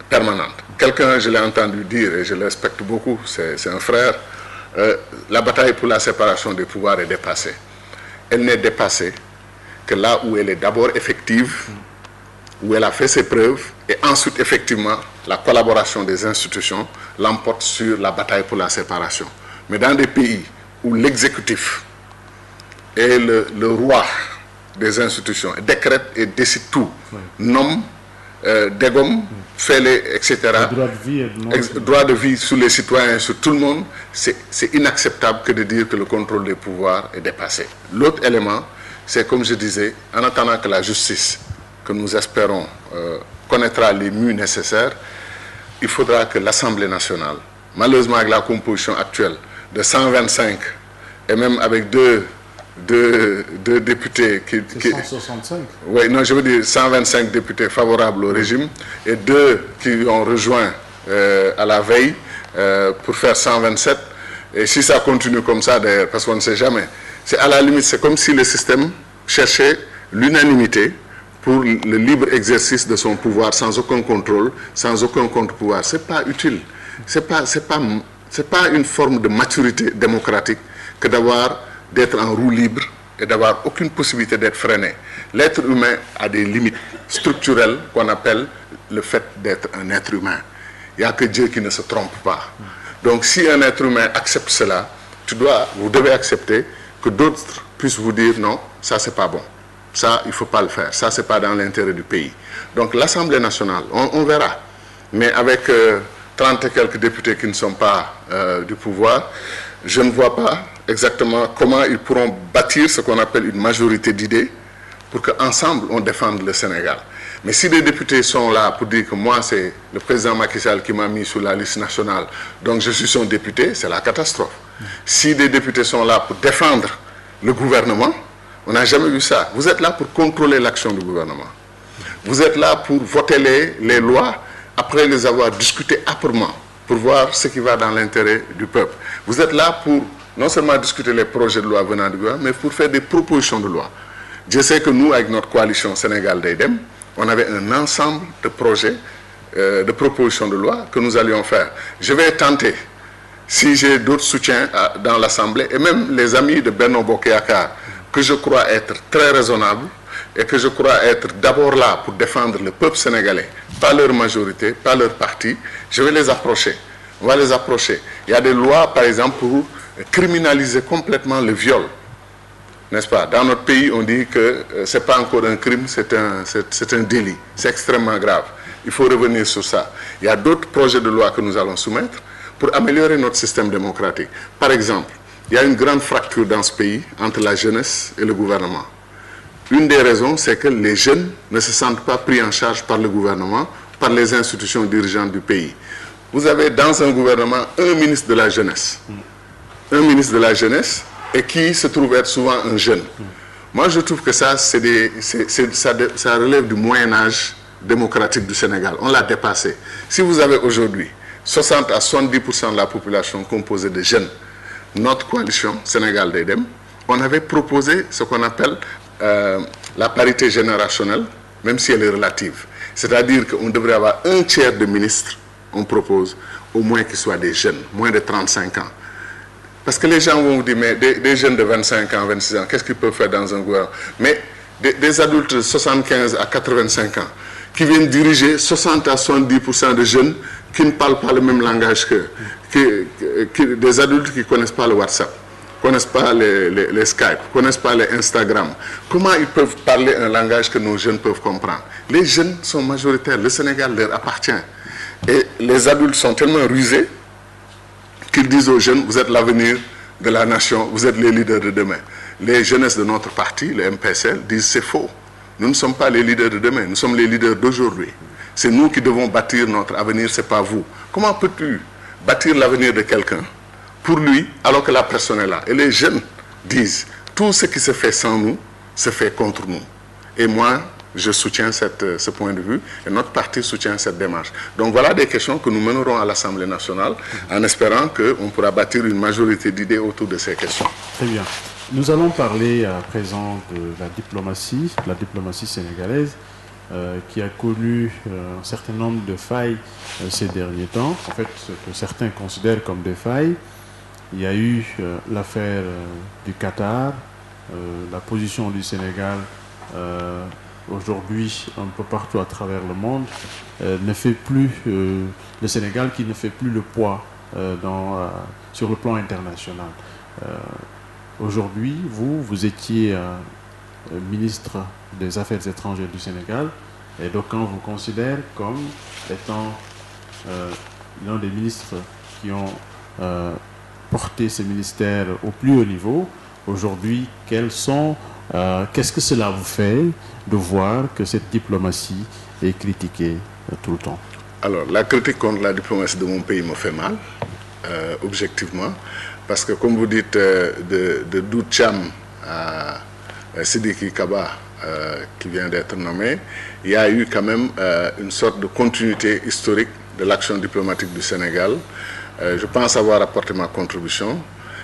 permanente. Quelqu'un, je l'ai entendu dire, et je le respecte beaucoup, c'est un frère, la bataille pour la séparation des pouvoirs est dépassée. Elle n'est dépassée que là où elle est d'abord effective, où elle a fait ses preuves, et ensuite, effectivement, la collaboration des institutions l'emporte sur la bataille pour la séparation. Mais dans des pays où l'exécutif est le roi des institutions, décrète et décide tout, nomme, dégomme, fait-les, etc. Droit de vie sur les citoyens, sur tout le monde, c'est inacceptable que de dire que le contrôle des pouvoirs est dépassé. L'autre élément, c'est comme je disais, en attendant que la justice, que nous espérons, connaîtra les mues nécessaires, il faudra que l'Assemblée nationale, malheureusement avec la composition actuelle de 125, et même avec deux députés qui 165. Oui, non, je veux dire 125 députés favorables au régime et 2 qui ont rejoint à la veille pour faire 127. Et si ça continue comme ça, d'ailleurs, parce qu'on ne sait jamais, c'est à la limite, c'est comme si le système cherchait l'unanimité pour le libre exercice de son pouvoir sans aucun contrôle, sans aucun contre-pouvoir. C'est pas utile. C'est pas une forme de maturité démocratique que d'être en roue libre et d'avoir aucune possibilité d'être freiné. L'être humain a des limites structurelles qu'on appelle le fait d'être un être humain. Il n'y a que Dieu qui ne se trompe pas. Donc si un être humain accepte cela, vous devez accepter que d'autres puissent vous dire non, ça c'est pas bon. Ça, il ne faut pas le faire. Ça, ce n'est pas dans l'intérêt du pays. Donc l'Assemblée nationale, on verra. Mais avec 30 et quelques députés qui ne sont pas du pouvoir, je ne vois pas exactement comment ils pourront bâtir ce qu'on appelle une majorité d'idées pour qu'ensemble on défende le Sénégal. Mais si des députés sont là pour dire que moi, c'est le président Macky Sall qui m'a mis sur la liste nationale, donc je suis son député, c'est la catastrophe. Si des députés sont là pour défendre le gouvernement, on n'a jamais vu ça. Vous êtes là pour contrôler l'action du gouvernement. Vous êtes là pour voter les lois après les avoir discutées âprement, pour voir ce qui va dans l'intérêt du peuple. Vous êtes là pour non seulement discuter les projets de loi venant du gouvernement, mais pour faire des propositions de loi. Je sais que nous, avec notre coalition Sénégal d'Aidem, on avait un ensemble de projets, de propositions de loi que nous allions faire. Je vais tenter, si j'ai d'autres soutiens dans l'Assemblée, et même les amis de Benno Bokk Yakaar, que je crois être très raisonnables, et que je crois être d'abord là pour défendre le peuple sénégalais, pas leur majorité, pas leur parti, je vais les approcher. On va les approcher. Il y a des lois, par exemple, pour criminaliser complètement le viol. N'est-ce pas? Dans notre pays, on dit que ce n'est pas encore un crime, c'est un délit. C'est extrêmement grave. Il faut revenir sur ça. Il y a d'autres projets de loi que nous allons soumettre pour améliorer notre système démocratique. Par exemple, il y a une grande fracture dans ce pays entre la jeunesse et le gouvernement. Une des raisons, c'est que les jeunes ne se sentent pas pris en charge par le gouvernement, par les institutions dirigeantes du pays. Vous avez dans un gouvernement un ministre de la jeunesse. Un ministre de la jeunesse et qui se trouve être souvent un jeune. Moi, je trouve que ça, ça relève du Moyen-Âge démocratique du Sénégal. On l'a dépassé. Si vous avez aujourd'hui 60 à 70% de la population composée de jeunes, notre coalition Sénégal d'Aidem, on avait proposé ce qu'on appelle la parité générationnelle, même si elle est relative. C'est-à-dire qu'on devrait avoir un tiers de ministres, on propose, au moins qu'ils soient des jeunes, moins de 35 ans. Parce que les gens vont vous dire, mais des jeunes de 25 ans, 26 ans, qu'est-ce qu'ils peuvent faire dans un gouvernement? Mais des adultes de 75 à 85 ans, qui viennent diriger 60 à 70% de jeunes qui ne parlent pas le même langage des adultes qui ne connaissent pas le WhatsApp, ne connaissent pas les Skype, ne connaissent pas les Instagram. Comment ils peuvent parler un langage que nos jeunes peuvent comprendre? Les jeunes sont majoritaires, le Sénégal leur appartient. Et les adultes sont tellement rusés qu'ils disent aux jeunes, vous êtes l'avenir de la nation, vous êtes les leaders de demain. Les jeunesses de notre parti, le MPSL, disent c'est faux. Nous ne sommes pas les leaders de demain, nous sommes les leaders d'aujourd'hui. C'est nous qui devons bâtir notre avenir, ce n'est pas vous. Comment peux-tu bâtir l'avenir de quelqu'un pour lui alors que la personne est là? Et les jeunes disent, tout ce qui se fait sans nous, se fait contre nous. Et moi, je soutiens ce point de vue et notre parti soutient cette démarche. Donc voilà des questions que nous mènerons à l'Assemblée nationale en espérant qu'on pourra bâtir une majorité d'idées autour de ces questions. Très bien. Nous allons parler à présent de la diplomatie sénégalaise qui a connu un certain nombre de failles ces derniers temps. En fait, ce que certains considèrent comme des failles. Il y a eu l'affaire du Qatar, la position du Sénégal aujourd'hui un peu partout à travers le monde ne fait plus le Sénégal qui ne fait plus le poids sur le plan international. Aujourd'hui, vous étiez ministre des Affaires étrangères du Sénégal et donc on vous considère comme étant l'un des ministres qui ont porté ce ministère au plus haut niveau. Aujourd'hui, qu'est-ce que cela vous fait de voir que cette diplomatie est critiquée tout le temps? Alors, la critique contre la diplomatie de mon pays me fait mal, objectivement, parce que comme vous dites, de Dout Cham à Sidiki Kaba, qui vient d'être nommé, il y a eu quand même une sorte de continuité historique de l'action diplomatique du Sénégal. Je pense avoir apporté ma contribution.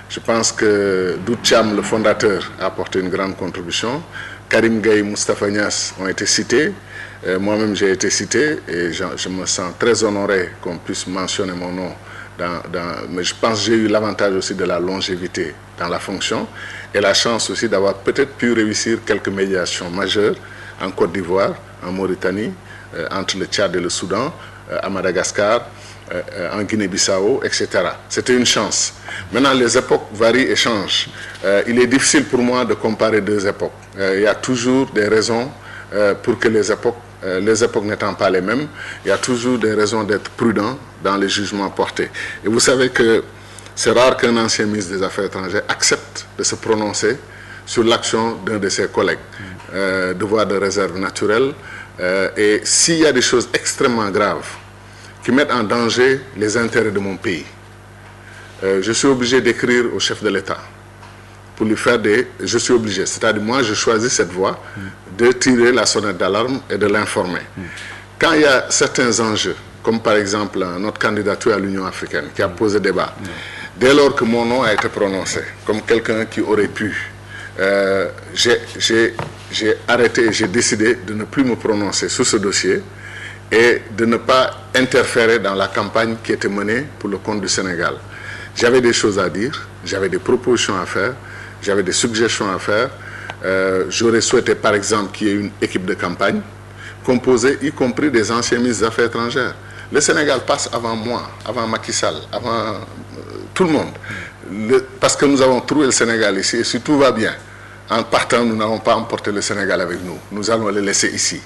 Je pense que Dout Cham, le fondateur, a apporté une grande contribution. Karim Gueye, Moustapha Niasse ont été cités. Moi-même, j'ai été cité et je me sens très honoré qu'on puisse mentionner mon nom. Mais je pense que j'ai eu l'avantage aussi de la longévité dans la fonction et la chance aussi d'avoir peut-être pu réussir quelques médiations majeures en Côte d'Ivoire, en Mauritanie, entre le Tchad et le Soudan, à Madagascar, en Guinée-Bissau, etc. C'était une chance. Maintenant, les époques varient et changent. Il est difficile pour moi de comparer deux époques. Il y a toujours des raisons pour que les époques n'étant pas les mêmes, il y a toujours des raisons d'être prudent dans les jugements portés. Et vous savez que c'est rare qu'un ancien ministre des Affaires étrangères accepte de se prononcer sur l'action d'un de ses collègues. devoir de réserve naturelle. Et s'il y a des choses extrêmement graves qui mettent en danger les intérêts de mon pays, je suis obligé d'écrire au chef de l'État pour lui faire des... Je suis obligé, c'est-à-dire moi je choisis cette voie de tirer la sonnette d'alarme et de l'informer. Quand il y a certains enjeux, comme par exemple notre candidature à l'Union africaine qui a posé débat, dès lors que mon nom a été prononcé comme quelqu'un qui aurait pu, j'ai arrêté, j'ai décidé de ne plus me prononcer sur ce dossier et de ne pas interférer dans la campagne qui était menée pour le compte du Sénégal. J'avais des choses à dire, j'avais des propositions à faire, j'avais des suggestions à faire. J'aurais souhaité par exemple qu'il y ait une équipe de campagne composée y compris des anciens ministres des Affaires étrangères. Le Sénégal passe avant moi, avant Macky Sall, avant tout le monde. Parce que nous avons trouvé le Sénégal ici et si tout va bien, en partant, nous n'allons pas emporter le Sénégal avec nous. Nous allons le laisser ici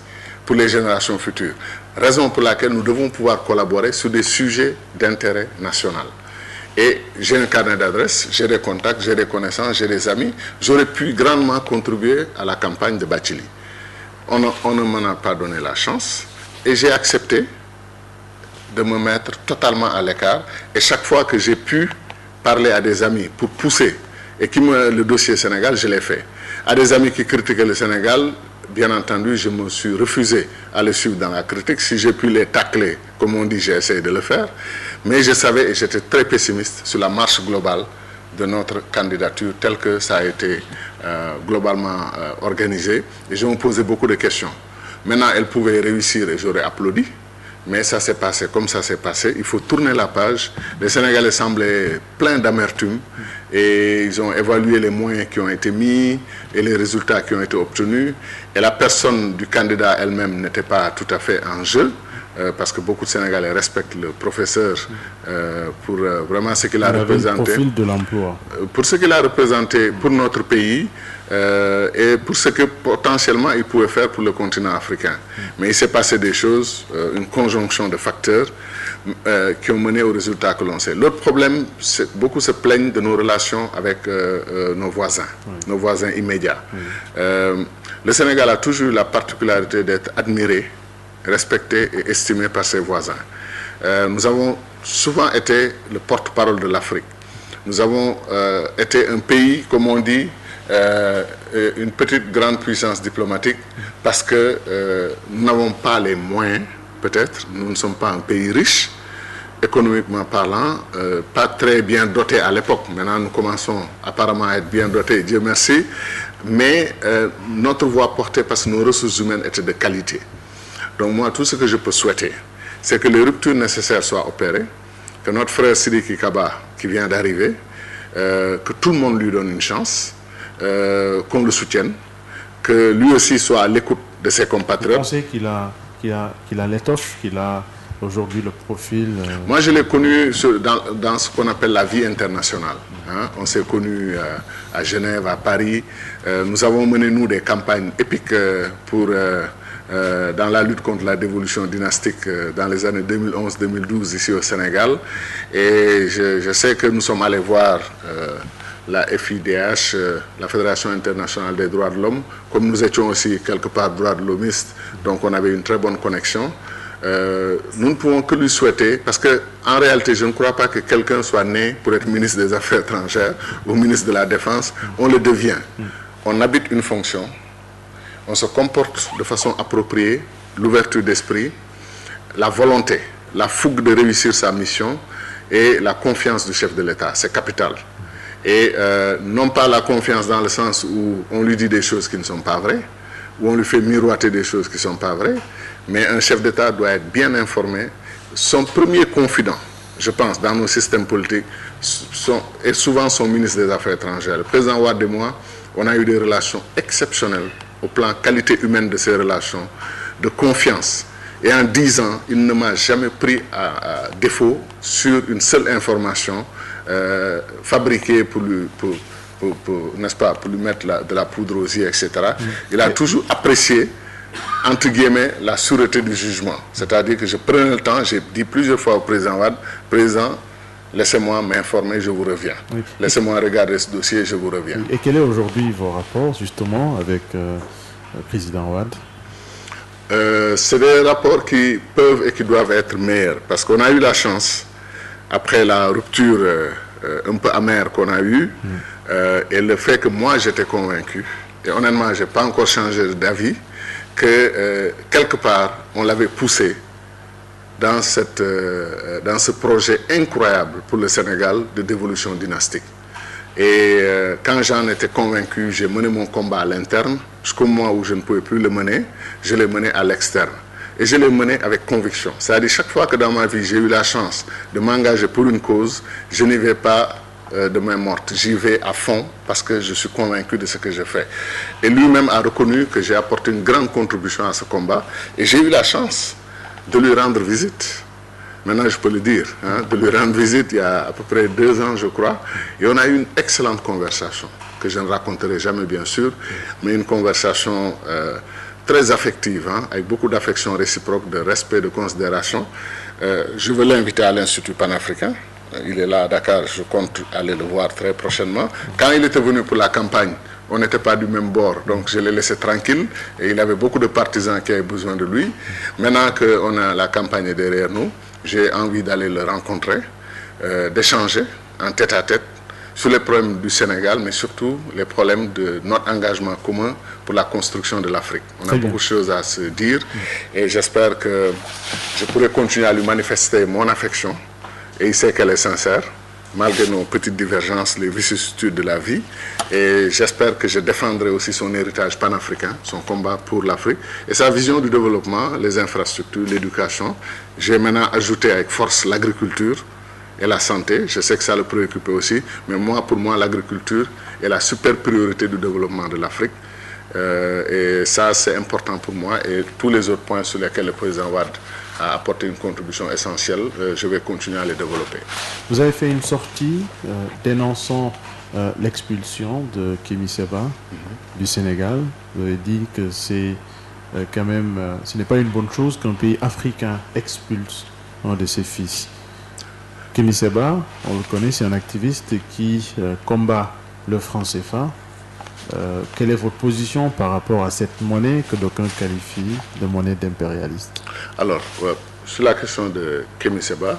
pour les générations futures. Raison pour laquelle nous devons pouvoir collaborer sur des sujets d'intérêt national. Et j'ai un carnet d'adresses, j'ai des contacts, j'ai des connaissances, j'ai des amis. J'aurais pu grandement contribuer à la campagne de Bathily. On ne m'en a pas donné la chance et j'ai accepté de me mettre totalement à l'écart. Et chaque fois que j'ai pu parler à des amis pour pousser et qui me le dossier Sénégal, je l'ai fait. À des amis qui critiquaient le Sénégal, bien entendu, je me suis refusé à les suivre dans la critique. Si j'ai pu les tacler, comme on dit, j'ai essayé de le faire. Mais je savais et j'étais très pessimiste sur la marche globale de notre candidature telle que ça a été globalement organisé. Et je me posais beaucoup de questions. Maintenant, elle pouvait réussir et j'aurais applaudi. Mais ça s'est passé comme ça s'est passé. Il faut tourner la page. Les Sénégalais semblaient pleins d'amertume et ils ont évalué les moyens qui ont été mis et les résultats qui ont été obtenus. Et la personne du candidat elle-même n'était pas tout à fait en jeu parce que beaucoup de Sénégalais respectent le professeur pour vraiment ce qu'il a représenté. Le profil de l'emploi. Pour ce qu'il a représenté pour notre pays. Et pour ce que potentiellement il pouvait faire pour le continent africain. Mais il s'est passé des choses, une conjonction de facteurs qui ont mené au résultat que l'on sait. L'autre problème, c'est que beaucoup se plaignent de nos relations avec nos voisins immédiats. Le Sénégal a toujours eu la particularité d'être admiré, respecté et estimé par ses voisins. Nous avons souvent été le porte-parole de l'Afrique. Nous avons été un pays, comme on dit, une petite grande puissance diplomatique parce que nous n'avons pas les moyens, peut-être, nous ne sommes pas un pays riche, économiquement parlant, pas très bien doté à l'époque. Maintenant, nous commençons apparemment à être bien dotés, Dieu merci, mais notre voix portée parce que nos ressources humaines étaient de qualité. Donc moi, tout ce que je peux souhaiter, c'est que les ruptures nécessaires soient opérées, que notre frère Sidiki Kaba, qui vient d'arriver, que tout le monde lui donne une chance, qu'on le soutienne, que lui aussi soit à l'écoute de ses compatriotes. Vous pensez qu'il a l'étoffe, qu'il a aujourd'hui le profil Moi, je l'ai connu dans ce qu'on appelle la vie internationale. Hein. On s'est connus à Genève, à Paris. Nous avons mené, nous, des campagnes épiques dans la lutte contre la dévolution dynastique dans les années 2011-2012 ici au Sénégal. Et je sais que nous sommes allés voir la FIDH, la Fédération internationale des droits de l'homme, comme nous étions aussi quelque part droits de l'hommiste, donc on avait une très bonne connexion. Nous ne pouvons que lui souhaiter, parce qu'en réalité, je ne crois pas que quelqu'un soit né pour être ministre des Affaires étrangères ou ministre de la Défense. On le devient. On habite une fonction, on se comporte de façon appropriée, l'ouverture d'esprit, la volonté, la fougue de réussir sa mission et la confiance du chef de l'État. C'est capital. Et non pas la confiance dans le sens où on lui dit des choses qui ne sont pas vraies, où on lui fait miroiter des choses qui ne sont pas vraies, mais un chef d'État doit être bien informé. Son premier confident, je pense, dans nos systèmes politiques, est souvent son ministre des Affaires étrangères. Le président Wade et moi, on a eu des relations exceptionnelles au plan qualité humaine de ces relations, de confiance. Et en 10 ans, il ne m'a jamais pris à défaut sur une seule information fabriqué pour lui mettre de la poudre aux yeux, etc. Il a toujours apprécié, entre guillemets, la sûreté du jugement. C'est-à-dire que je prenais le temps, j'ai dit plusieurs fois au président Wade, président, laissez-moi m'informer, je vous reviens. Oui. Laissez-moi regarder ce dossier, je vous reviens. Et quel est aujourd'hui vos rapports, justement, avec président Wade? C'est des rapports qui peuvent et qui doivent être meilleurs, parce qu'on a eu la chance, après la rupture un peu amère qu'on a eue, et le fait que moi j'étais convaincu, et honnêtement je n'ai pas encore changé d'avis, que quelque part on l'avait poussé dans ce projet incroyable pour le Sénégal de dévolution dynastique. Et quand j'en étais convaincu, j'ai mené mon combat à l'interne, jusqu'au moment où je ne pouvais plus le mener, je l'ai mené à l'externe. Et je l'ai mené avec conviction. C'est-à-dire, chaque fois que dans ma vie, j'ai eu la chance de m'engager pour une cause, je n'y vais pas de main morte. J'y vais à fond parce que je suis convaincu de ce que je fais. Et lui-même a reconnu que j'ai apporté une grande contribution à ce combat. Et j'ai eu la chance de lui rendre visite. Maintenant, je peux le dire, hein, de lui rendre visite il y a à peu près 2 ans, je crois. Et on a eu une excellente conversation, que je ne raconterai jamais, bien sûr, mais une conversation très affective, hein, avec beaucoup d'affection réciproque, de respect, de considération. Je veux l'inviter à l'Institut panafricain. Il est là à Dakar, je compte aller le voir très prochainement. Quand il était venu pour la campagne, on n'était pas du même bord, donc je l'ai laissé tranquille. Et il avait beaucoup de partisans qui avaient besoin de lui. Maintenant qu'on a la campagne derrière nous, j'ai envie d'aller le rencontrer, d'échanger en tête-à-tête sur les problèmes du Sénégal, mais surtout les problèmes de notre engagement commun pour la construction de l'Afrique. On a beaucoup de choses à se dire et j'espère que je pourrai continuer à lui manifester mon affection. Et il sait qu'elle est sincère, malgré nos petites divergences, les vicissitudes de la vie. Et j'espère que je défendrai aussi son héritage panafricain, son combat pour l'Afrique et sa vision du développement, les infrastructures, l'éducation. J'ai maintenant ajouté avec force l'agriculture et la santé. Je sais que ça le préoccupait aussi, mais pour moi, l'agriculture est la super priorité du développement de l'Afrique. Et ça, c'est important pour moi. Et tous les autres points sur lesquels le président Wade a apporté une contribution essentielle, je vais continuer à les développer. Vous avez fait une sortie dénonçant l'expulsion de Kémi Séba du Sénégal. Vous avez dit que c'est quand même, ce n'est pas une bonne chose qu'un pays africain expulse un de ses fils. Kémi Séba, on le connaît, c'est un activiste qui combat le franc CFA. Quelle est votre position par rapport à cette monnaie que d'aucuns qualifient de monnaie d'impérialiste? Alors, sur la question de Kémi Séba,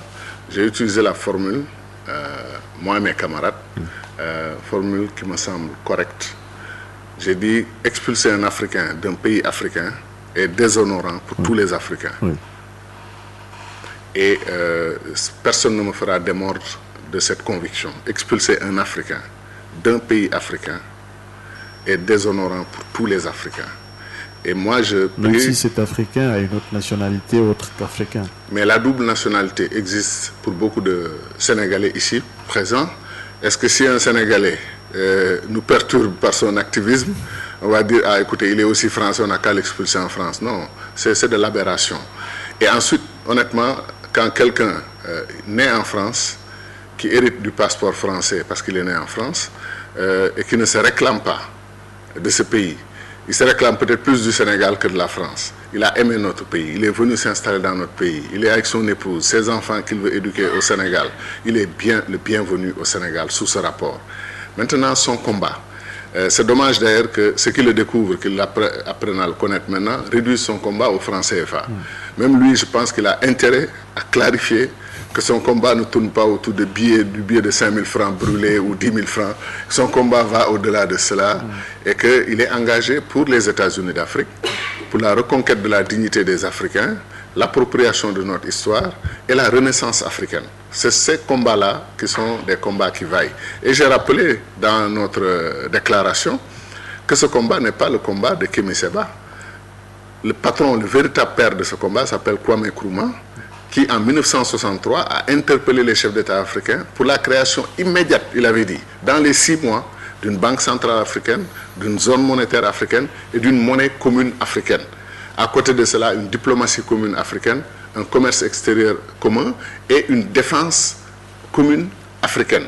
j'ai utilisé la formule, moi et mes camarades, formule qui me semble correcte. J'ai dit expulser un Africain d'un pays africain est déshonorant pour tous les Africains. Et personne ne me fera démordre de cette conviction. Expulser un Africain d'un pays africain est déshonorant pour tous les Africains. Et moi, même si cet Africain a une autre nationalité autre qu'africain. Mais la double nationalité existe pour beaucoup de Sénégalais ici présents. Est-ce que si un Sénégalais nous perturbe par son activisme, on va dire, ah écoutez, il est aussi français, on n'a qu'à l'expulser en France? Non, c'est de l'aberration. Et ensuite, honnêtement, quand quelqu'un naît en France, qui hérite du passeport français parce qu'il est né en France, et qui ne se réclame pas de ce pays, il se réclame peut-être plus du Sénégal que de la France. Il a aimé notre pays, il est venu s'installer dans notre pays, il est avec son épouse, ses enfants qu'il veut éduquer au Sénégal. Il est le bienvenu au Sénégal sous ce rapport. Maintenant, son combat. C'est dommage d'ailleurs que ceux qui le découvrent, qui apprennent à le connaître maintenant, réduisent son combat au franc CFA. Même lui, je pense qu'il a intérêt à clarifier que son combat ne tourne pas autour du billet de 5 000 francs brûlés ou 10 000 francs. Son combat va au-delà de cela et qu'il est engagé pour les États-Unis d'Afrique, pour la reconquête de la dignité des Africains, l'appropriation de notre histoire et la renaissance africaine. C'est ces combats-là qui sont des combats qui vaillent. Et j'ai rappelé dans notre déclaration que ce combat n'est pas le combat de Kémi Séba. Le patron, le véritable père de ce combat s'appelle Kwame Nkrumah, qui en 1963 a interpellé les chefs d'État africains pour la création immédiate, il avait dit, dans les 6 mois, d'une banque centrale africaine, d'une zone monétaire africaine et d'une monnaie commune africaine. À côté de cela, une diplomatie commune africaine, un commerce extérieur commun et une défense commune africaine,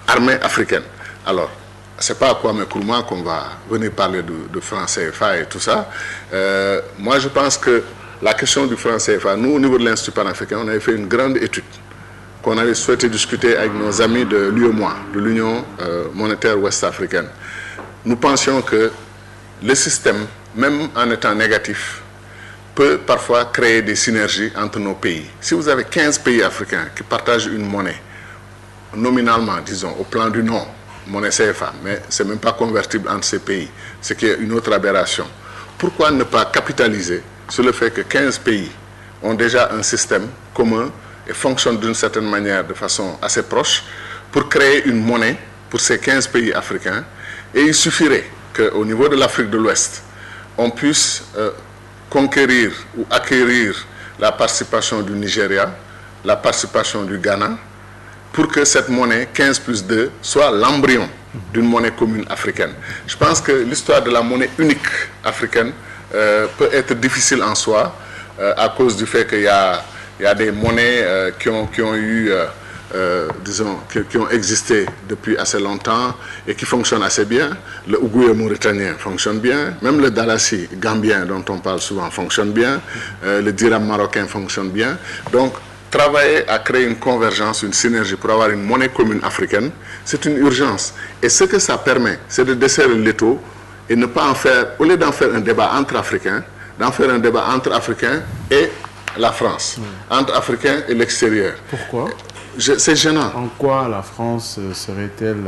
armée africaine. Alors, ce n'est pas à Kwame Nkrumah qu'on va venir parler de franc CFA et tout ça. Moi, je pense que la question du franc CFA, nous, au niveau de l'Institut panafricain, on avait fait une grande étude qu'on avait souhaité discuter avec nos amis de l'UEMOA, de l'Union monétaire ouest-africaine. Nous pensions que le système même en étant négatif, peut parfois créer des synergies entre nos pays. Si vous avez 15 pays africains qui partagent une monnaie, nominalement, disons, au plan du nom, monnaie CFA, mais ce n'est même pas convertible entre ces pays, ce qui est une autre aberration. Pourquoi ne pas capitaliser sur le fait que 15 pays ont déjà un système commun et fonctionnent d'une certaine manière de façon assez proche pour créer une monnaie pour ces 15 pays africains, et il suffirait qu'au niveau de l'Afrique de l'Ouest, on puisse conquérir ou acquérir la participation du Nigeria, la participation du Ghana, pour que cette monnaie 15 plus 2 soit l'embryon d'une monnaie commune africaine. Je pense que l'histoire de la monnaie unique africaine peut être difficile en soi à cause du fait qu'il y a des monnaies qui ont eu, disons, qui ont existé depuis assez longtemps et qui fonctionnent assez bien. Le Ougoué mauritanien fonctionne bien, même le Dalasi gambien dont on parle souvent fonctionne bien, le dirham marocain fonctionne bien. Donc, travailler à créer une convergence, une synergie pour avoir une monnaie commune africaine, c'est une urgence. Et ce que ça permet, c'est de desserrer l'étau et ne pas en faire, au lieu d'en faire un débat entre Africains, d'en faire un débat entre Africains et la France, entre Africains et l'extérieur. Pourquoi? C'est gênant. En quoi la France serait-elle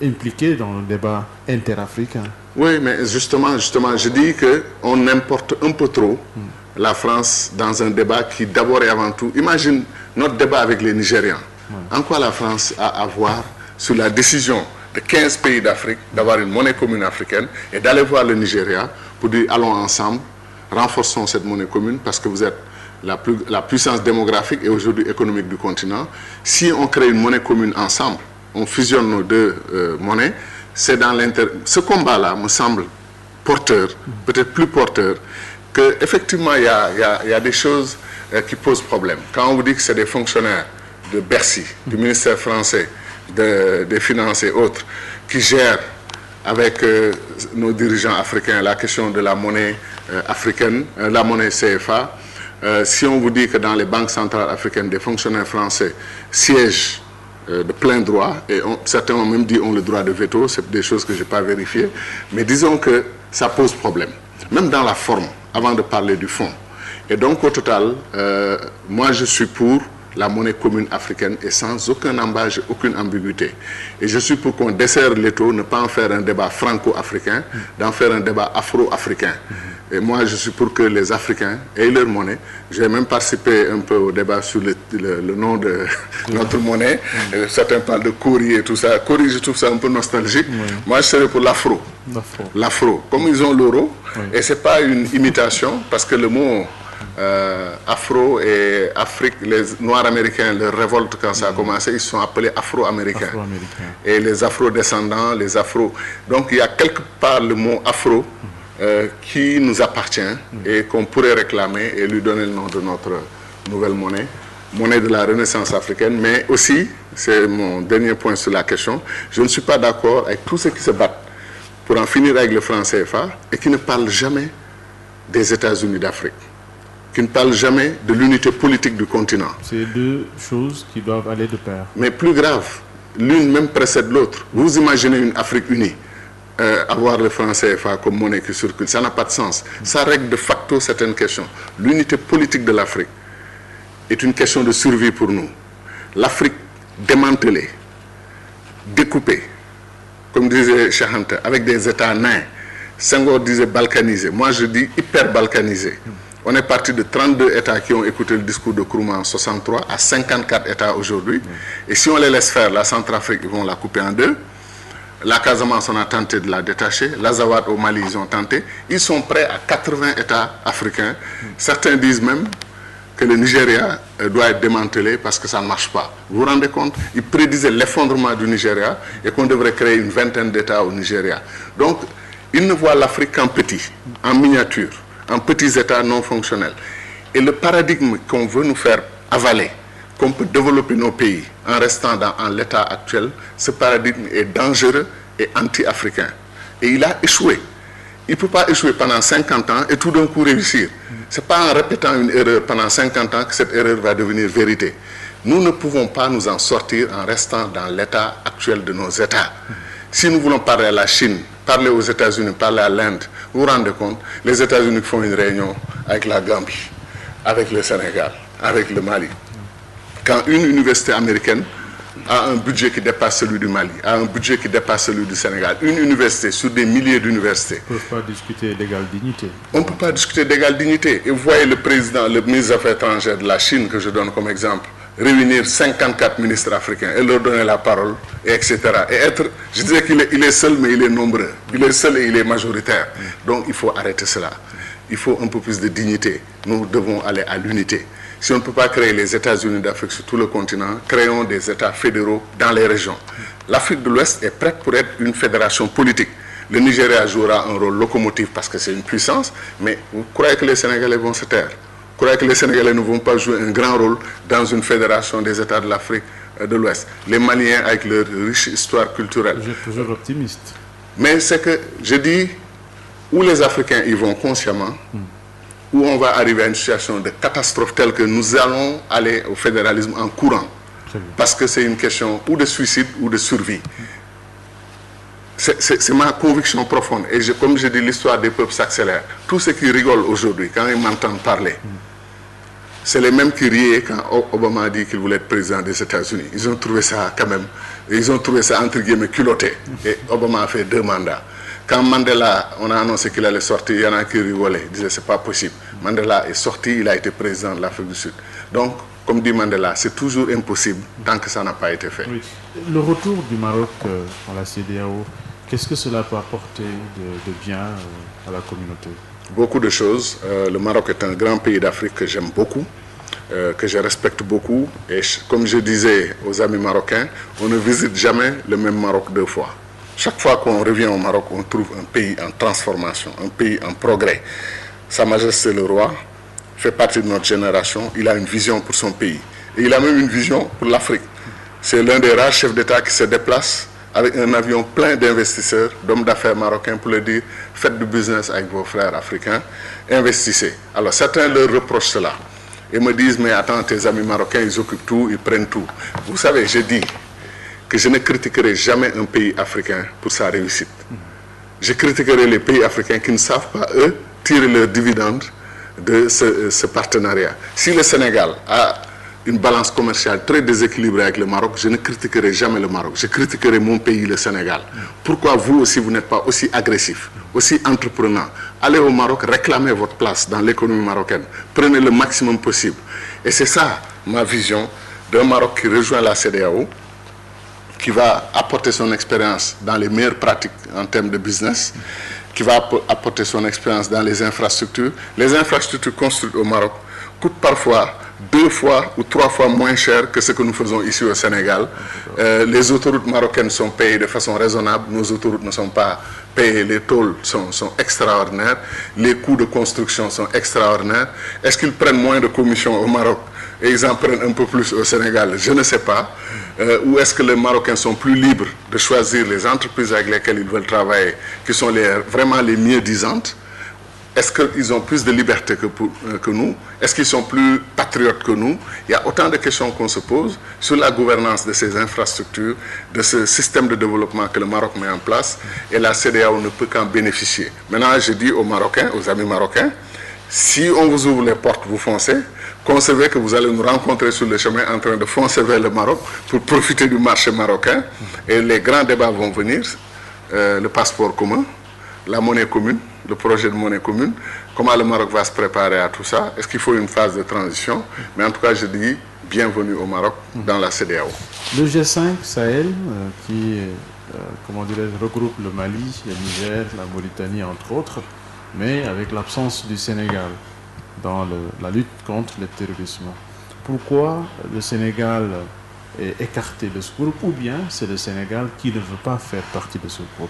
impliquée dans le débat interafricain? Oui, mais justement, je dis qu'on importe un peu trop la France dans un débat qui d'abord et avant tout, imagine notre débat avec les Nigérians. En quoi la France a à voir sur la décision de 15 pays d'Afrique d'avoir une monnaie commune africaine et d'aller voir le Nigeria pour dire allons ensemble, renforçons cette monnaie commune parce que vous êtes la puissance démographique et aujourd'hui économique du continent. Si on crée une monnaie commune ensemble, on fusionne nos deux monnaies, c'est dans l'intérêt. Ce combat-là me semble porteur, peut-être plus porteur, qu'effectivement il y a des choses qui posent problème. Quand on vous dit que c'est des fonctionnaires de Bercy, du ministère français, des Finances et autres, qui gèrent avec nos dirigeants africains la question de la monnaie africaine, la monnaie CFA, si on vous dit que dans les banques centrales africaines, des fonctionnaires français siègent de plein droit, et certains ont même dit ont le droit de veto, c'est des choses que je n'ai pas vérifiées, mais disons que ça pose problème, même dans la forme, avant de parler du fond. Et donc au total, moi je suis pour la monnaie commune africaine et sans aucun embâche, aucune ambiguïté. Et je suis pour qu'on desserre l'étau, ne pas en faire un débat franco-africain, d'en faire un débat afro-africain. Et moi, je suis pour que les Africains aient leur monnaie. J'ai même participé un peu au débat sur le nom de notre monnaie. Certains parlent de Kori et tout ça. Kori, je trouve ça un peu nostalgique. Moi, je serais pour l'afro. L'afro. Comme ils ont l'euro, et ce n'est pas une imitation, parce que le mot afro et Afrique, les Noirs américains, leur révolte quand ça a commencé, ils sont appelés afro-américains. Et les afro-descendants, les afro. Donc il y a quelque part le mot afro qui nous appartient et qu'on pourrait réclamer et lui donner le nom de notre nouvelle monnaie, monnaie de la Renaissance africaine. Mais aussi, c'est mon dernier point sur la question, je ne suis pas d'accord avec tous ceux qui se battent pour en finir avec le franc CFA et qui ne parlent jamais des États-Unis d'Afrique, qui ne parlent jamais de l'unité politique du continent. C'est deux choses qui doivent aller de pair. Mais plus grave, l'une même précède l'autre. Vous imaginez une Afrique unie, avoir le franc CFA comme monnaie qui circule, ça n'a pas de sens. Ça règle de facto certaines questions. L'unité politique de l'Afrique est une question de survie pour nous. L'Afrique démantelée, découpée, comme disait Chahanta, avec des États nains. Senghor disait balkanisé, moi je dis hyper balkanisé. On est parti de 32 États qui ont écouté le discours de Nkrumah en 63 à 54 États aujourd'hui. Et si on les laisse faire, la Centrafrique, ils vont la couper en deux. La Casamance, on a tenté de la détacher. L'Azawad au Mali, ils ont tenté. Ils sont prêts à 80 États africains. Certains disent même que le Nigeria doit être démantelé parce que ça ne marche pas. Vous vous rendez compte? Ils prédisaient l'effondrement du Nigeria et qu'on devrait créer une vingtaine d'États au Nigeria. Donc, ils ne voient l'Afrique qu'en petit, en miniature, en petits États non fonctionnels. Et le paradigme qu'on veut nous faire avaler, qu'on peut développer nos pays en restant dans l'état actuel, ce paradigme est dangereux et anti-africain. Et il a échoué. Il ne peut pas échouer pendant 50 ans et tout d'un coup réussir. Ce n'est pas en répétant une erreur pendant 50 ans que cette erreur va devenir vérité. Nous ne pouvons pas nous en sortir en restant dans l'état actuel de nos États. Si nous voulons parler à la Chine, parler aux États-Unis, parler à l'Inde, Vous vous rendez compte? Les États-Unis font une réunion avec la Gambie, avec le Sénégal, avec le Mali. Quand une université américaine a un budget qui dépasse celui du Mali, a un budget qui dépasse celui du Sénégal, une université sur des milliers d'universités. On ne peut pas discuter d'égale dignité. On ne peut pas discuter d'égale dignité. Et vous voyez le président, le ministre des Affaires étrangères de la Chine, que je donne comme exemple, réunir 54 ministres africains et leur donner la parole, et etc. Et être, je dirais qu'il est seul, mais il est nombreux. Il est seul et il est majoritaire. Donc il faut arrêter cela. Il faut un peu plus de dignité. Nous devons aller à l'unité. Si on ne peut pas créer les États-Unis d'Afrique sur tout le continent, créons des États fédéraux dans les régions. L'Afrique de l'Ouest est prête pour être une fédération politique. Le Nigeria jouera un rôle locomotive parce que c'est une puissance, mais vous croyez que les Sénégalais vont se taire? Vous croyez que les Sénégalais ne vont pas jouer un grand rôle dans une fédération des États de l'Afrique de l'Ouest? Les Maliens avec leur riche histoire culturelle. Vous êtes toujours optimiste. Mais c'est que je dis, où les Africains y vont consciemment, où on va arriver à une situation de catastrophe telle que nous allons aller au fédéralisme en courant. Parce que c'est une question ou de suicide ou de survie. C'est ma conviction profonde. Et comme je dis, l'histoire des peuples s'accélère. Tous ceux qui rigolent aujourd'hui, quand ils m'entendent parler, c'est les mêmes qui riaient quand Obama a dit qu'il voulait être président des États-Unis. Ils ont trouvé ça quand même, ils ont trouvé ça entre guillemets culotté. Et Obama a fait 2 mandats. Quand Mandela, on a annoncé qu'il allait sortir, il y en a qui rigolaient, disaient c'est pas possible. Mandela est sorti, il a été président de l'Afrique du Sud. Donc, comme dit Mandela, c'est toujours impossible tant que ça n'a pas été fait. Oui. Le retour du Maroc à la CEDEAO, qu'est-ce que cela peut apporter de bien à la communauté? Beaucoup de choses. Le Maroc est un grand pays d'Afrique que j'aime beaucoup, que je respecte beaucoup. Et comme je disais aux amis marocains, on ne visite jamais le même Maroc 2 fois. Chaque fois qu'on revient au Maroc, on trouve un pays en transformation, un pays en progrès. Sa Majesté le Roi fait partie de notre génération. Il a une vision pour son pays. Et il a même une vision pour l'Afrique. C'est l'un des rares chefs d'État qui se déplace avec un avion plein d'investisseurs, d'hommes d'affaires marocains, pour leur dire « Faites du business avec vos frères africains, investissez ». Alors certains leur reprochent cela et me disent « Mais attends, tes amis marocains, ils occupent tout, ils prennent tout ». Vous savez, je dis que je ne critiquerai jamais un pays africain pour sa réussite. Je critiquerai les pays africains qui ne savent pas, eux, tirer leurs dividendes de ce partenariat. Si le Sénégal a une balance commerciale très déséquilibrée avec le Maroc, je ne critiquerai jamais le Maroc. Je critiquerai mon pays, le Sénégal. Pourquoi vous aussi, vous n'êtes pas aussi agressif, aussi entreprenant? Allez au Maroc, réclamez votre place dans l'économie marocaine. Prenez le maximum possible. Et c'est ça, ma vision d'un Maroc qui rejoint la CEDEAO, qui va apporter son expérience dans les meilleures pratiques en termes de business, qui va apporter son expérience dans les infrastructures. Les infrastructures construites au Maroc coûtent parfois 2 fois ou 3 fois moins cher que ce que nous faisons ici au Sénégal. Les autoroutes marocaines sont payées de façon raisonnable, nos autoroutes ne sont pas payées, les tôles sont extraordinaires, les coûts de construction sont extraordinaires. Est-ce qu'ils prennent moins de commissions au Maroc et ils en prennent un peu plus au Sénégal? Je ne sais pas. Ou est-ce que les Marocains sont plus libres de choisir les entreprises avec lesquelles ils veulent travailler, qui sont vraiment les mieux disantes? Est-ce qu'ils ont plus de liberté que nous? Est-ce qu'ils sont plus patriotes que nous? Il y a autant de questions qu'on se pose sur la gouvernance de ces infrastructures, de ce système de développement que le Maroc met en place, et la CEDEAO ne peut qu'en bénéficier. Maintenant, je dis aux Marocains, aux amis marocains, si on vous ouvre les portes, vous foncez. Concevez que vous allez nous rencontrer sur le chemin en train de foncer vers le Maroc pour profiter du marché marocain. Et les grands débats vont venir. Le passeport commun, la monnaie commune, le projet de monnaie commune, comment le Maroc va se préparer à tout ça. Est-ce qu'il faut une phase de transition? Mais en tout cas, je dis bienvenue au Maroc dans la CEDEAO. Le G5 Sahel, qui comment dirais-je, regroupe le Mali, le Niger, la Mauritanie, entre autres, mais avec l'absence du Sénégal dans la lutte contre le terrorisme. Pourquoi le Sénégal est écarté de ce groupe, ou bien c'est le Sénégal qui ne veut pas faire partie de ce groupe?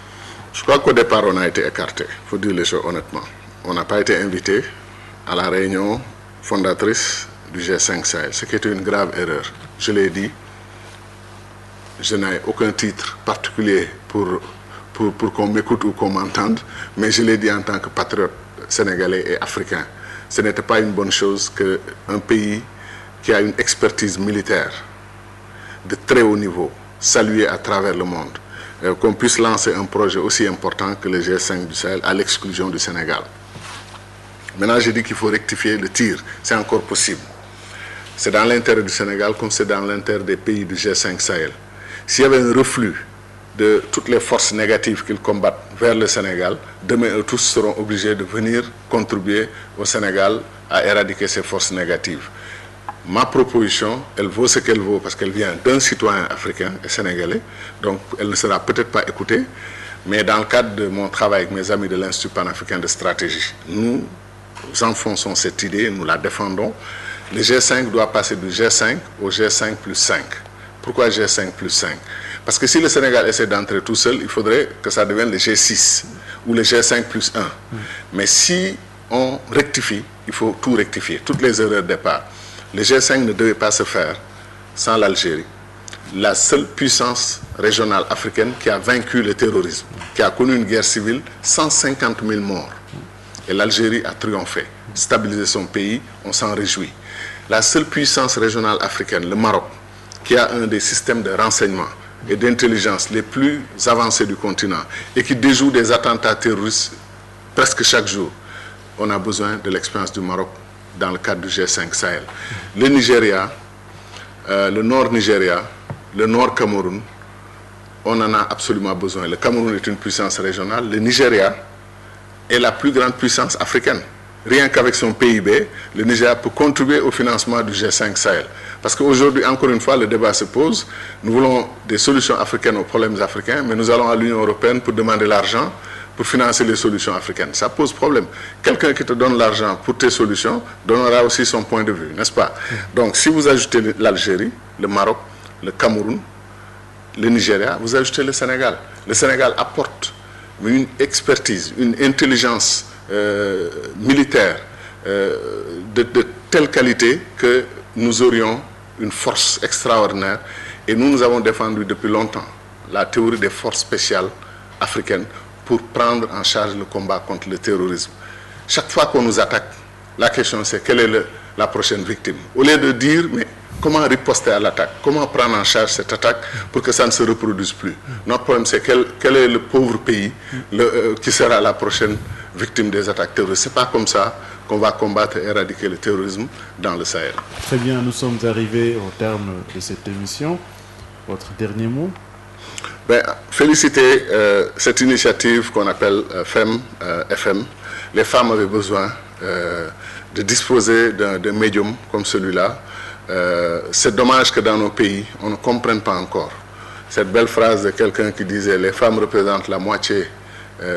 Je crois qu'au départ, on a été écarté. Il faut dire les choses honnêtement. On n'a pas été invité à la réunion fondatrice du G5 Sahel, ce qui était une grave erreur. Je l'ai dit, je n'ai aucun titre particulier pour qu'on m'écoute ou qu'on m'entende, mais je l'ai dit en tant que patriote sénégalais et africain. Ce n'était pas une bonne chose qu'un pays qui a une expertise militaire de très haut niveau, saluée à travers le monde, qu'on puisse lancer un projet aussi important que le G5 du Sahel à l'exclusion du Sénégal. Maintenant, je dis qu'il faut rectifier le tir. C'est encore possible. C'est dans l'intérêt du Sénégal comme c'est dans l'intérêt des pays du G5 Sahel. S'il y avait un reflux de toutes les forces négatives qu'ils combattent vers le Sénégal, demain, eux tous seront obligés de venir contribuer au Sénégal à éradiquer ces forces négatives. Ma proposition, elle vaut ce qu'elle vaut parce qu'elle vient d'un citoyen africain et sénégalais, donc elle ne sera peut-être pas écoutée, mais dans le cadre de mon travail avec mes amis de l'Institut panafricain de stratégie, nous enfonçons cette idée, nous la défendons. Le G5 doit passer du G5 au G5 plus 5. Pourquoi G5 plus 5? Parce que si le Sénégal essaie d'entrer tout seul, il faudrait que ça devienne le G6 ou le G5 plus 1. Mais si on rectifie, il faut tout rectifier, toutes les erreurs de départ. Le G5 ne devait pas se faire sans l'Algérie, la seule puissance régionale africaine qui a vaincu le terrorisme, qui a connu une guerre civile, 150 000 morts. Et l'Algérie a triomphé, stabilisé son pays, on s'en réjouit. La seule puissance régionale africaine, le Maroc, qui a un des systèmes de renseignement et d'intelligence les plus avancés du continent et qui déjoue des attentats terroristes presque chaque jour. On a besoin de l'expérience du Maroc dans le cadre du G5 Sahel. Le Nigeria, le Nord Nigeria, le Nord Cameroun, on en a absolument besoin. Le Cameroun est une puissance régionale. Le Nigeria est la plus grande puissance africaine. Rien qu'avec son PIB, le Nigeria peut contribuer au financement du G5 Sahel. Parce qu'aujourd'hui, encore une fois, le débat se pose. Nous voulons des solutions africaines aux problèmes africains, mais nous allons à l'Union européenne pour demander l'argent pour financer les solutions africaines. Ça pose problème. Quelqu'un qui te donne l'argent pour tes solutions donnera aussi son point de vue, n'est-ce pas? Donc, si vous ajoutez l'Algérie, le Maroc, le Cameroun, le Nigeria, vous ajoutez le Sénégal. Le Sénégal apporte une expertise, une intelligence militaire de telle qualité que nous aurions une force extraordinaire. Et nous avons défendu depuis longtemps la théorie des forces spéciales africaines pour prendre en charge le combat contre le terrorisme. Chaque fois qu'on nous attaque, la question c'est quelle est la prochaine victime. Au lieu de dire, mais comment riposter à l'attaque? Comment prendre en charge cette attaque pour que ça ne se reproduise plus? Notre problème c'est quel est le pauvre pays qui sera la prochaine victime des attaques terroristes. Ce n'est pas comme ça qu'on va combattre et éradiquer le terrorisme dans le Sahel. Très bien, nous sommes arrivés au terme de cette émission. Votre dernier mot? Féliciter cette initiative qu'on appelle FEM-FM. Les femmes avaient besoin de disposer d'un médium comme celui-là. C'est dommage que dans nos pays, on ne comprenne pas encore cette belle phrase de quelqu'un qui disait « Les femmes représentent la moitié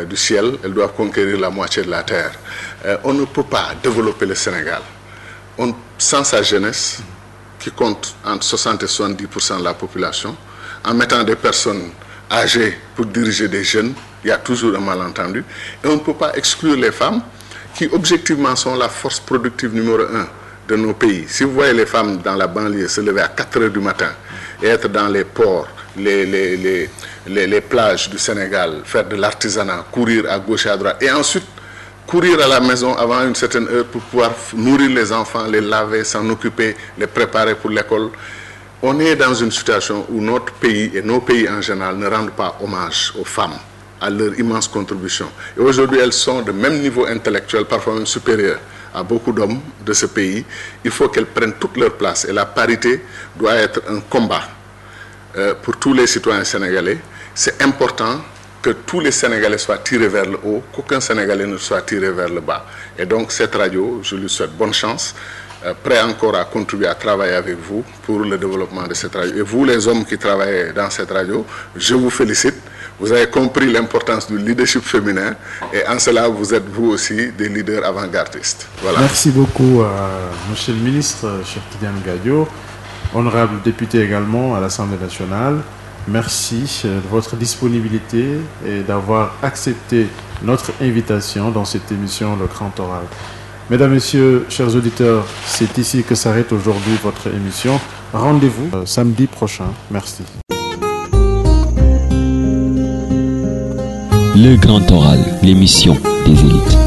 du ciel, elles doivent conquérir la moitié de la terre ». On ne peut pas développer le Sénégal sans sa jeunesse, qui compte entre 60 et 70% de la population, en mettant des personnes âgées pour diriger des jeunes. Il y a toujours un malentendu. Et on ne peut pas exclure les femmes qui, objectivement, sont la force productive numéro 1 de nos pays. Si vous voyez les femmes dans la banlieue se lever à 4 heures du matin et être dans les ports, les plages du Sénégal, faire de l'artisanat, courir à gauche et à droite, et ensuite courir à la maison avant une certaine heure pour pouvoir nourrir les enfants, les laver, s'en occuper, les préparer pour l'école. On est dans une situation où notre pays et nos pays en général ne rendent pas hommage aux femmes, à leur immense contribution. Et aujourd'hui, elles sont de même niveau intellectuel, parfois même supérieur à beaucoup d'hommes de ce pays. Il faut qu'elles prennent toute leur place. Et la parité doit être un combat pour tous les citoyens sénégalais. C'est important que tous les Sénégalais soient tirés vers le haut, qu'aucun Sénégalais ne soit tiré vers le bas. Et donc cette radio, je lui souhaite bonne chance, prêt encore à contribuer à travailler avec vous pour le développement de cette radio. Et vous, les hommes qui travaillez dans cette radio, je vous félicite. Vous avez compris l'importance du leadership féminin et en cela, vous êtes vous aussi des leaders avant-gardistes. Voilà. Merci beaucoup à Monsieur le ministre, Cheikh Tidiane Gadio, honorable député également à l'Assemblée nationale. Merci de votre disponibilité et d'avoir accepté notre invitation dans cette émission Le Grand Oral. Mesdames, Messieurs, chers auditeurs, c'est ici que s'arrête aujourd'hui votre émission. Rendez-vous samedi prochain. Merci. Le Grand Oral, l'émission des élites.